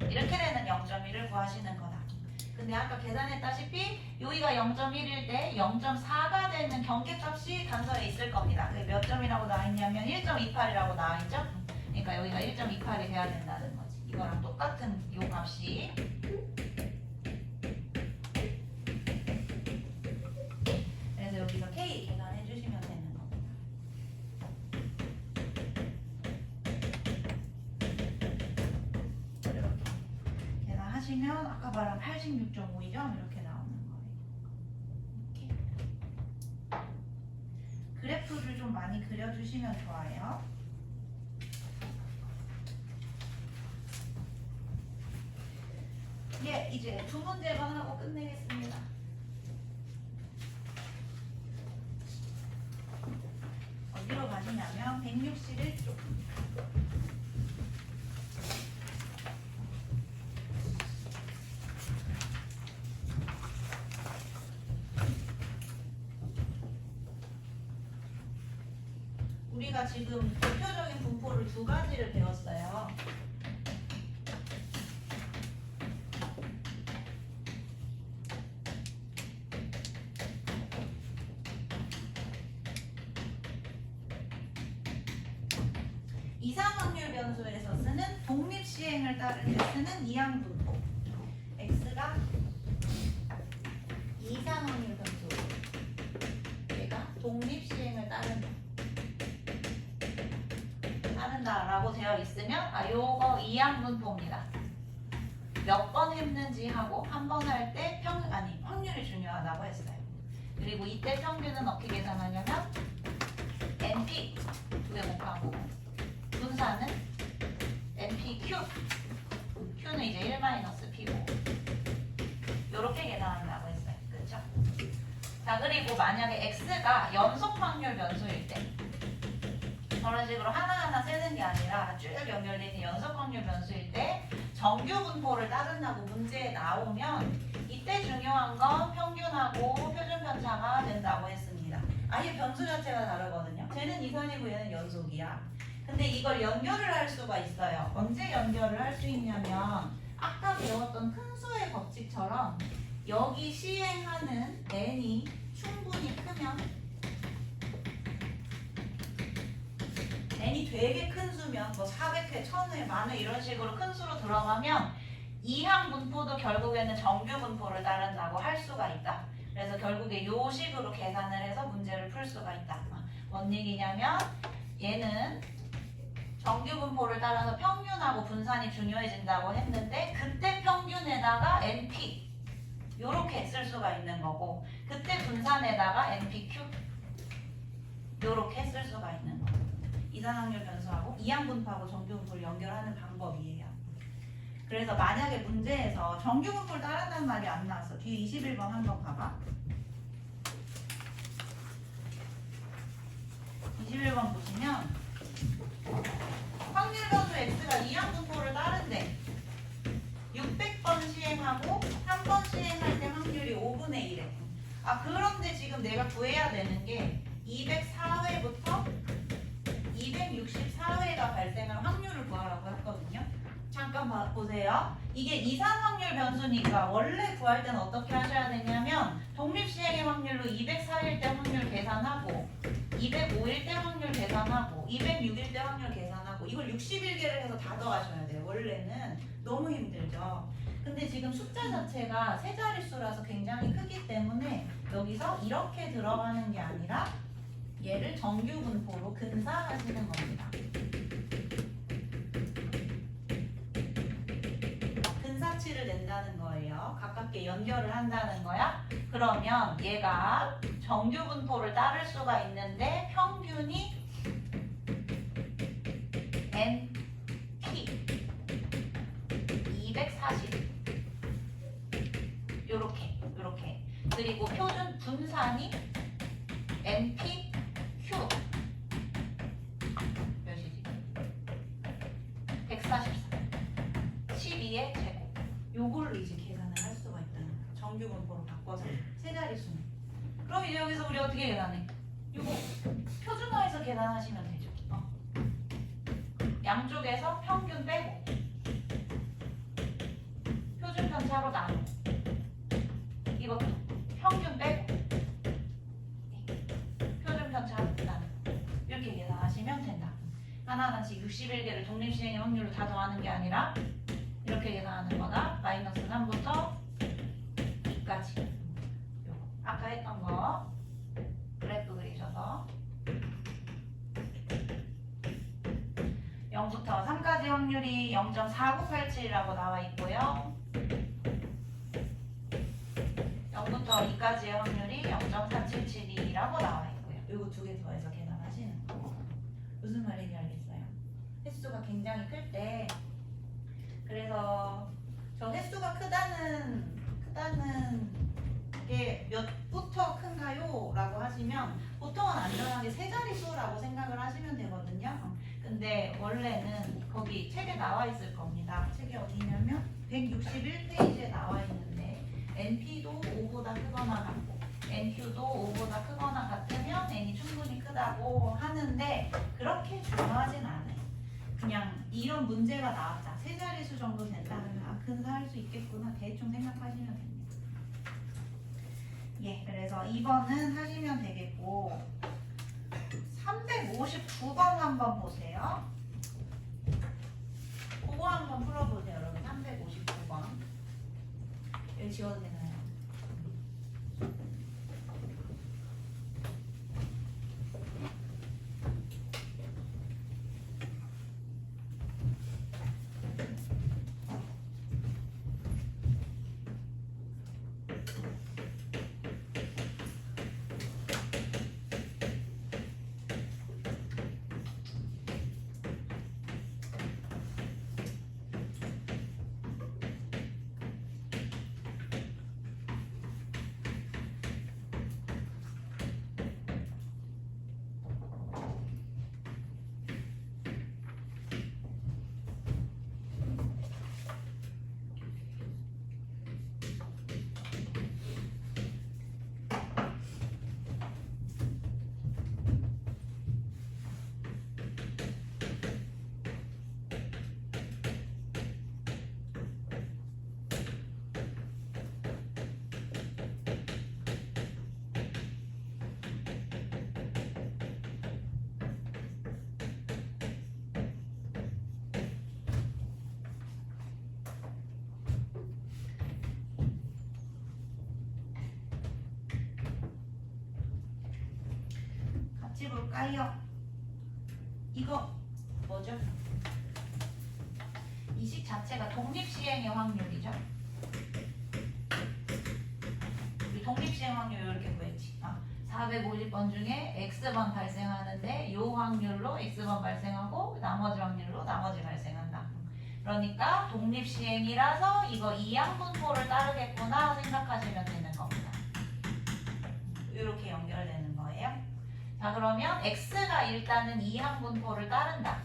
이렇게 되는 0.1을 구하시는 거다. 근데 아까 계산했다시피 여기가 0.1일 때 0.4가 되는 경계값이 단서에 있을 겁니다. 그게 몇 점이라고 나와 있냐면 1.28이라고 나와 있죠? 그러니까 여기가 1.28이 돼야 된다는 거지. 이거랑 똑같은 요 값이 그래서 여기서 K 계산해 주시면 되는 겁니다. 이렇게 계산하시면 아까 말한 86.52점 이렇게 나오는 거예요. 이렇게. 그래프를 좀 많이 그려주시면 좋아요. 예, 이제 두 문제만 하고 끝내겠습니다. 어디로 가시냐면 161쪽. 우리가 지금 대표적인 분포를 두 가지를 배웠어요. 이상확률 변수에서 쓰는 독립시행을 따를 때 쓰는 이항분포 x가 이상확률 변수 얘가 독립시행을 따른다라고 되어 있으면 요거 이항분포입니다. 몇 번 했는지 하고 한 번 할 때 확률이 중요하다고 했어요. 그리고 이때 평균은 어떻게 계산하냐면 NP 2에 곱하고 분산은 NPQ Q는 이제 1-P고 요렇게 계산한다고 했어요. 그렇죠? 자, 그리고 만약에 X가 연속 확률 변수일 때 저런 식으로 하나하나 세는 게 아니라 쭉 연결되어 있는 연속 확률 변수일 때 정규 분포를 따른다고 문제에 나오면 이때 중요한 건 평균하고 표준 편차가 된다고 했습니다. 아예 변수 자체가 다르거든요. 쟤는 이산이고 얘는 연속이야. 근데 이걸 연결을 할 수가 있어요. 언제 연결을 할 수 있냐면 아까 배웠던 큰 수의 법칙처럼 여기 시행하는 n이 충분히 크면 n이 되게 큰 수면 뭐 400회, 1000회, 만회 이런 식으로 큰 수로 들어가면 이항 분포도 결국에는 정규 분포를 따른다고 할 수가 있다. 그래서 결국에 요 식으로 계산을 해서 문제를 풀 수가 있다. 뭔 얘기냐면 얘는 정규 분포를 따라서 평균하고 분산이 중요해진다고 했는데 그때 평균에다가 NP 요렇게 쓸 수가 있는 거고 그때 분산에다가 NPQ 요렇게 쓸 수가 있는 거고 이산확률 변수하고 이항분포하고 정규 분포를 연결하는 방법이에요. 그래서 만약에 문제에서 정규 분포를 따른다는 말이 안 나왔어. 뒤에 21번 한번 봐봐. 21번 보시면 확률 변수 x가 이항분포를 따른대. 600번 시행하고 한 번 시행할 때 확률이 5분의 1에 아 그런데 지금 내가 구해야 되는 게 204회부터 264회가 발생할 확률을 구하라고 했거든요. 잠깐 보세요. 이게 이산 확률 변수니까 원래 구할 때는 어떻게 하셔야 되냐면 독립시행의 확률로 204일 때 확률 계산하고 205일 때 확률 계산하고 206일 때 확률 계산하고 이걸 61개를 해서 다 더하셔야 돼요. 원래는 너무 힘들죠. 근데 지금 숫자 자체가 세 자릿수라서 굉장히 크기 때문에 여기서 이렇게 들어가는 게 아니라 얘를 정규분포로 근사하시는 겁니다. 근사치를 낸다는 거예요. 가깝게 연결을 한다는 거야. 그러면 얘가 정규분포를 따를 수가 있는데 평균이 NP 240 요렇게 그리고 표준 분산이 NPQ 몇이지? 144 12의 제곱 요걸로 이제 계산을 할 수가 있다는 거예요. 정규분포로 바꿔서 세 자릿수는. 그럼 이제 여기서 우리 어떻게 계산해? 요거 표준화해서 계산하시면 되죠. 양쪽에서 평균 빼고 표준 편차로 나누고 이것도 평균 빼고 표준 편차로 나누고 이렇게 계산하시면 된다. 하나하나씩 61개를 독립시행의 확률로 다 더하는 게 아니라 이렇게 계산하는 거다. 마이너스 3부터 2까지. 아까 했던 거 그래프 그리셔서 0부터 3까지 확률이 0.4987이라고 나와 있고요. 0부터 2까지의 확률이 0.4772라고 나와 있고요. 이거 두 개 더해서 계산하시는 거. 무슨 말인지 알겠어요? 횟수가 굉장히 클 때 그래서 저 횟수가 크다는 게 몇부터 큰가요? 라고 하시면 보통은 안전하게 세 자릿수라고 생각을 하시면 되거든요. 근데 원래는 거기 책에 나와 있을 겁니다. 책이 어디냐면 161페이지에 나와 있는데 NP도 5보다 크거나 같고 NQ도 5보다 크거나 같으면 N이 충분히 크다고 하는데 그렇게 중요하진 않아요. 그냥 이런 문제가 나왔다. 세 자릿수 정도 된다면 근사할 수 있겠구나. 대충 생각하시면 됩니다. 예, 그래서 2번은 하시면 되겠고 359번 한번 보세요. 그거 한번 풀어보세요. 여러분 359번 여기 지워도 되나요? 같이 볼까요? 이거 뭐죠? 이 식 자체가 독립시행의 확률이죠. 우리 독립시행 확률 이렇게 구했지. 450번 중에 X번 발생하는데 이 확률로 X번 발생하고 나머지 확률로 나머지 발생한다. 그러니까 독립시행이라서 이거 이항분포를 따르겠구나 생각하시면 되는 겁니다. 이렇게 연결되는 거예요. 자 그러면 X가 일단은 이항분포를 따른다.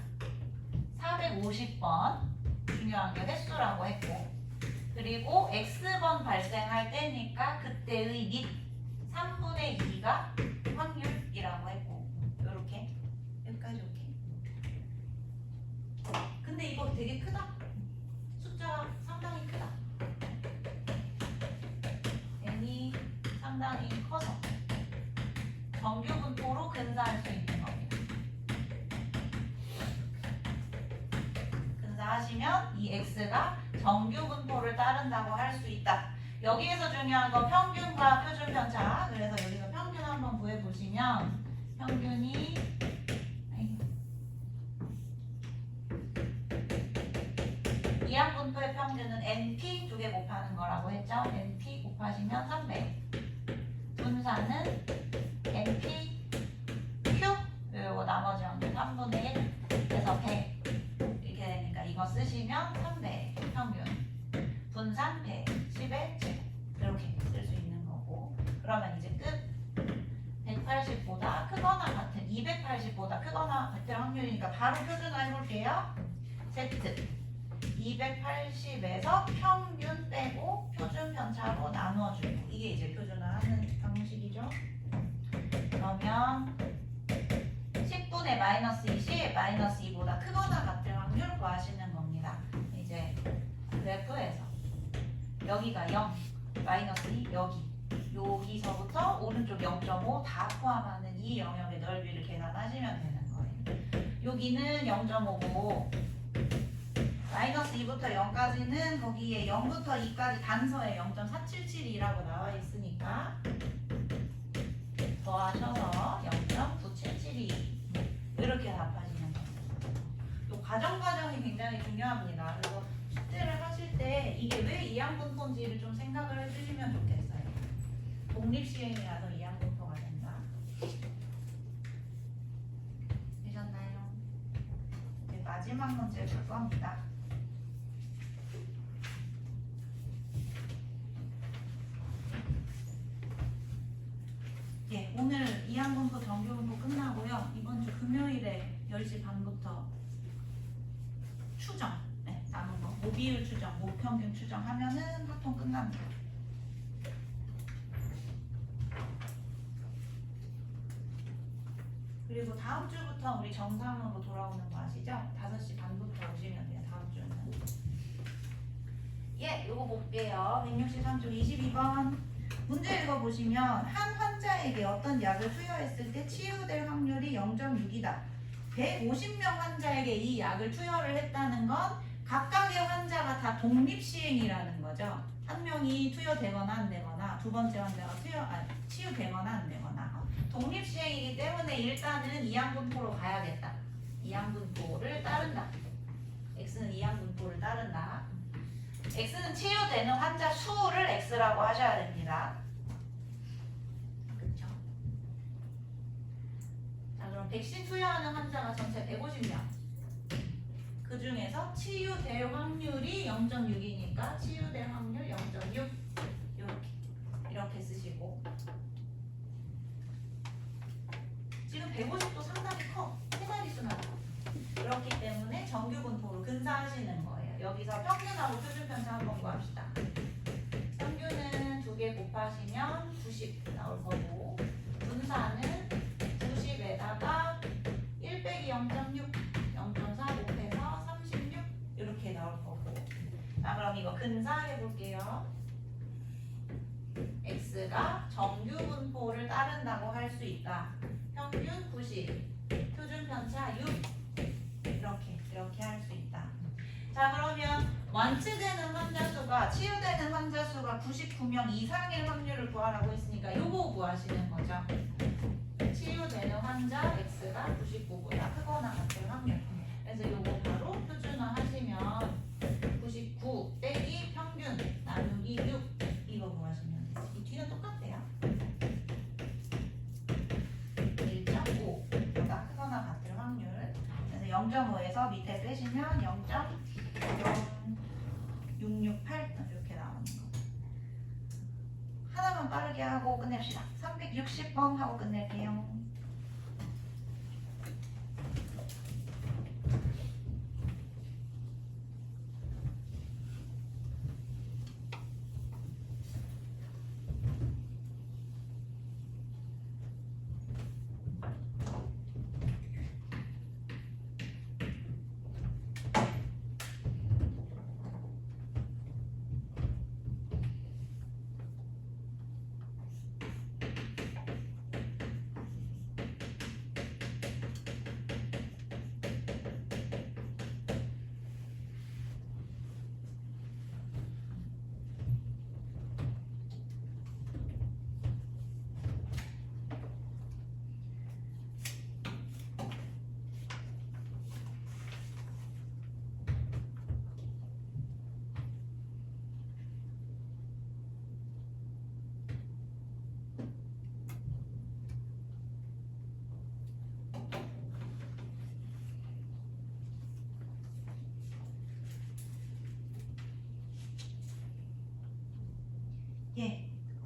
450번 중요한 게 횟수라고 했고 그리고 X번 발생할 때니까 그때의 닛 쳐서 정규 분포로 근사할 수 있는 겁니다. 근사하시면 이 x가 정규 분포를 따른다고 할 수 있다. 여기에서 중요한 건 평균과 표준 편차. 그래서 여기서 평균 한번 구해 보시면 평균이 이항 분포의 평균은 NP 두 개 곱하는 거라고 했죠. NP 곱하시면 300. 분산은 NP Q 그리고 나머지 확률 3분의 1에서 100 이렇게 되니까 이거 쓰시면 300 평균 분산 100 10의 7 이렇게 쓸 수 있는 거고 그러면 이제 끝. 180보다 크거나 같은 280보다 크거나 같은 확률이니까 바로 표준화 해볼게요. Z 280에서 평균 빼고 표준 편차로 나누어주고 이게 이제 표준화하는 방식이죠. 그러면 10분의 마이너스 20 마이너스 2보다 크거나 같은 확률 구하시는 겁니다. 이제 그래프에서 여기가 0 마이너스 2 여기서부터 오른쪽 0.5 다 포함하는 이 영역의 넓이를 계산하시면 되는 거예요. 여기는 0.5고 마이너스 2부터 0까지는 거기에 0부터 2까지 단서에 0.477이라고 나와 있으니까 더하셔서 0.9772 이렇게 답하시면 됩니다. 이 과정이 굉장히 중요합니다. 그래서 숙제를 하실 때 이게 왜 이항분포인지를 좀 생각을 해주시면 좋겠어요. 독립시행이라서 이항분포가 된다. 되셨나요? 이제 마지막 문제 볼 겁니다. 예, 오늘 이항분포 정규분포 끝나고요. 이번 주 금요일에 10시 반부터 추정, 남은 거 모비율 추정, 모평균 추정하면은 학통 끝납니다. 그리고 다음 주부터 우리 정상으로 돌아오는 거 아시죠? 5시 반부터 오시면 돼요. 다음 주는. 예, 요거 볼게요. 163쪽 22번. 문제 읽어보시면 한 환자에게 어떤 약을 투여했을 때 치유될 확률이 0.6이다. 150명 환자에게 이 약을 투여를 했다는 건 각각의 환자가 다 독립시행이라는 거죠. 한 명이 투여되거나 안 되거나 두 번째 환자가 치유되거나 안 되거나 독립시행이기 때문에 일단은 이항분포로 가야겠다. 이항분포를 따른다. X는 이항분포를 따른다. X는 치유되는 환자 수를 X라고 하셔야 됩니다. 그렇죠? 자, 그럼 백신 투여하는 환자가 전체 150명. 그 중에서 치유될 확률이 0.6이니까 치유될 확률 0.6 이렇게 쓰시고 지금 150도 상당히 커. 세 자릿수 나와. 그렇기 때문에 정규 분포로 근사하시는 거예요. 여기서 평균하고 표준 편차 한번 구합시다. 평균은 2개 곱하시면 90 나올 거고 분산은 90에다가 1 빼기 0.6 0.4 곱해서 36 이렇게 나올 거고 자 그럼 이거 근사해 볼게요. X가 정규 분포를 따른다고 할 수 있다. 평균 90 표준 편차 6 이렇게 할 수 있다. 자 그러면 완치되는 환자 수가 치유되는 환자 수가 99명 이상일 확률을 구하라고 했으니까 요거 구하시는 거죠. 치유되는 환자 X가 99보다 크거나 같은 확률. 그래서 요거 바로 표준화 하시면 99 빼기 평균 나누기 6 이거 구하시면 돼요. 이 뒤는 똑같대요. 1.5보다 크거나 같은 확률. 그래서 0.5에서 밑에 빼시면 0.0668 이렇게 나오는 거. 하나만 빠르게 하고 끝냅시다. 360번 하고 끝낼게요.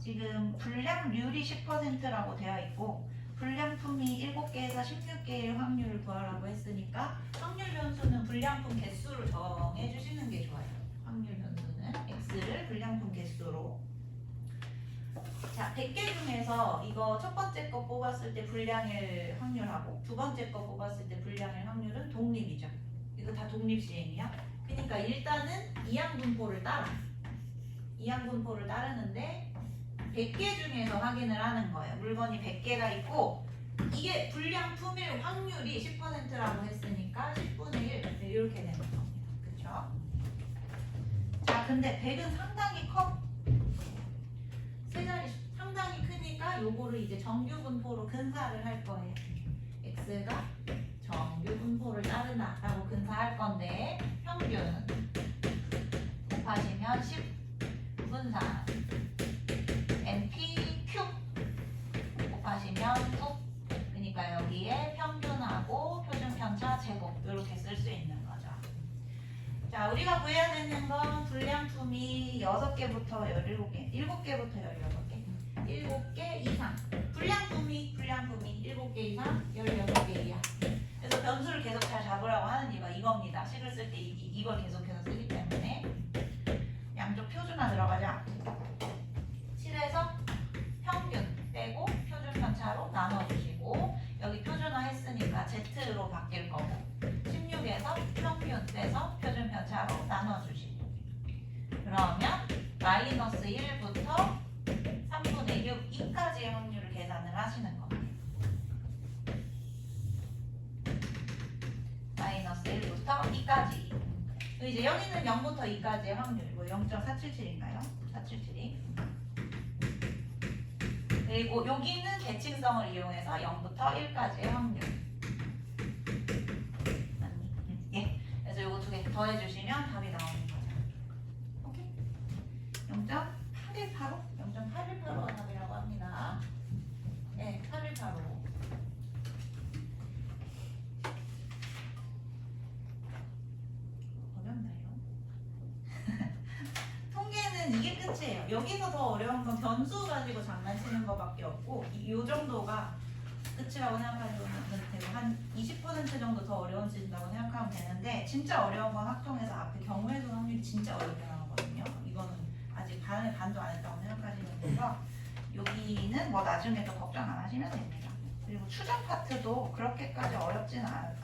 지금 불량률이 10%라고 되어 있고 불량품이 7개에서 16개의 확률을 구하라고 했으니까 확률 변수는 불량품 개수로 정해 주시는 게 좋아요. 확률 변수는 x를 불량품 개수로. 자, 100개 중에서 이거 첫 번째 거 뽑았을 때 불량일 확률하고 두 번째 거 뽑았을 때 불량일 확률은 독립이죠. 이거 다 독립시행이야. 그러니까 일단은 이항분포를 따라. 이항분포를 따르는데 100개 중에서 확인을 하는 거예요. 물건이 100개가 있고 이게 불량품일 확률이 10%라고 했으니까 10분의 1 이렇게 되는 겁니다. 그쵸? 자, 근데 100은 상당히 커. 세 자리 상당히 크니까 요거를 이제 정규분포로 근사를 할 거예요. x가 정규분포를 따르다라고 근사할 건데 평균 곱하시면 10 분산 NPQ 곱하시면 9. 그러니까 여기에 평균하고 표준편차 제곱 이렇게 쓸 수 있는 거죠. 자, 우리가 구해야 되는 건 불량품이 6개부터 17개, 7개부터 16개, 7개 이상. 불량품이 7개 이상 16개 이하. 그래서 변수를 계속 잘 잡으라고 하는 이유가 이겁니다. 식을 쓸 때 이걸 계속해서 쓰기 때문에 양쪽 표준화 들어가자. 7에서 평균 빼고 표준 편차로 나눠주시고 여기 표준화 했으니까 Z로 바뀔 거고 16에서 평균 빼서 표준 편차로 나눠주시고 그러면 마이너스 1부터 3분의 6, 2까지의 확률을 계산을 하시는 겁니다. 마이너스 1부터 2까지. 이제 여기는 0부터 2까지의 확률이고 0.477인가요? 477이. 그리고 여기는 대칭성을 이용해서 0부터 1까지의 확률. 예. 그래서 요거 두 개 더해주시면 답이 나오는 거죠. 오케이. 0.818로? 0.818호가 답이라고 합니다. 네, 818호. 이게 끝이에요. 여기서 더 어려운 건 변수 가지고 장난치는 것밖에 없고 이 정도가 끝이라고 생각하면 되고 한 20% 정도 더 어려워진다고 생각하면 되는데 진짜 어려운 건 학통에서 앞에 경우의 수 확률이 진짜 어렵게 나오거든요. 이거는 아직 반도 안 했다고 생각하시면 돼서 여기는 뭐 나중에 또 걱정 안 하시면 됩니다. 그리고 추정 파트도 그렇게까지 어렵지는 않아요.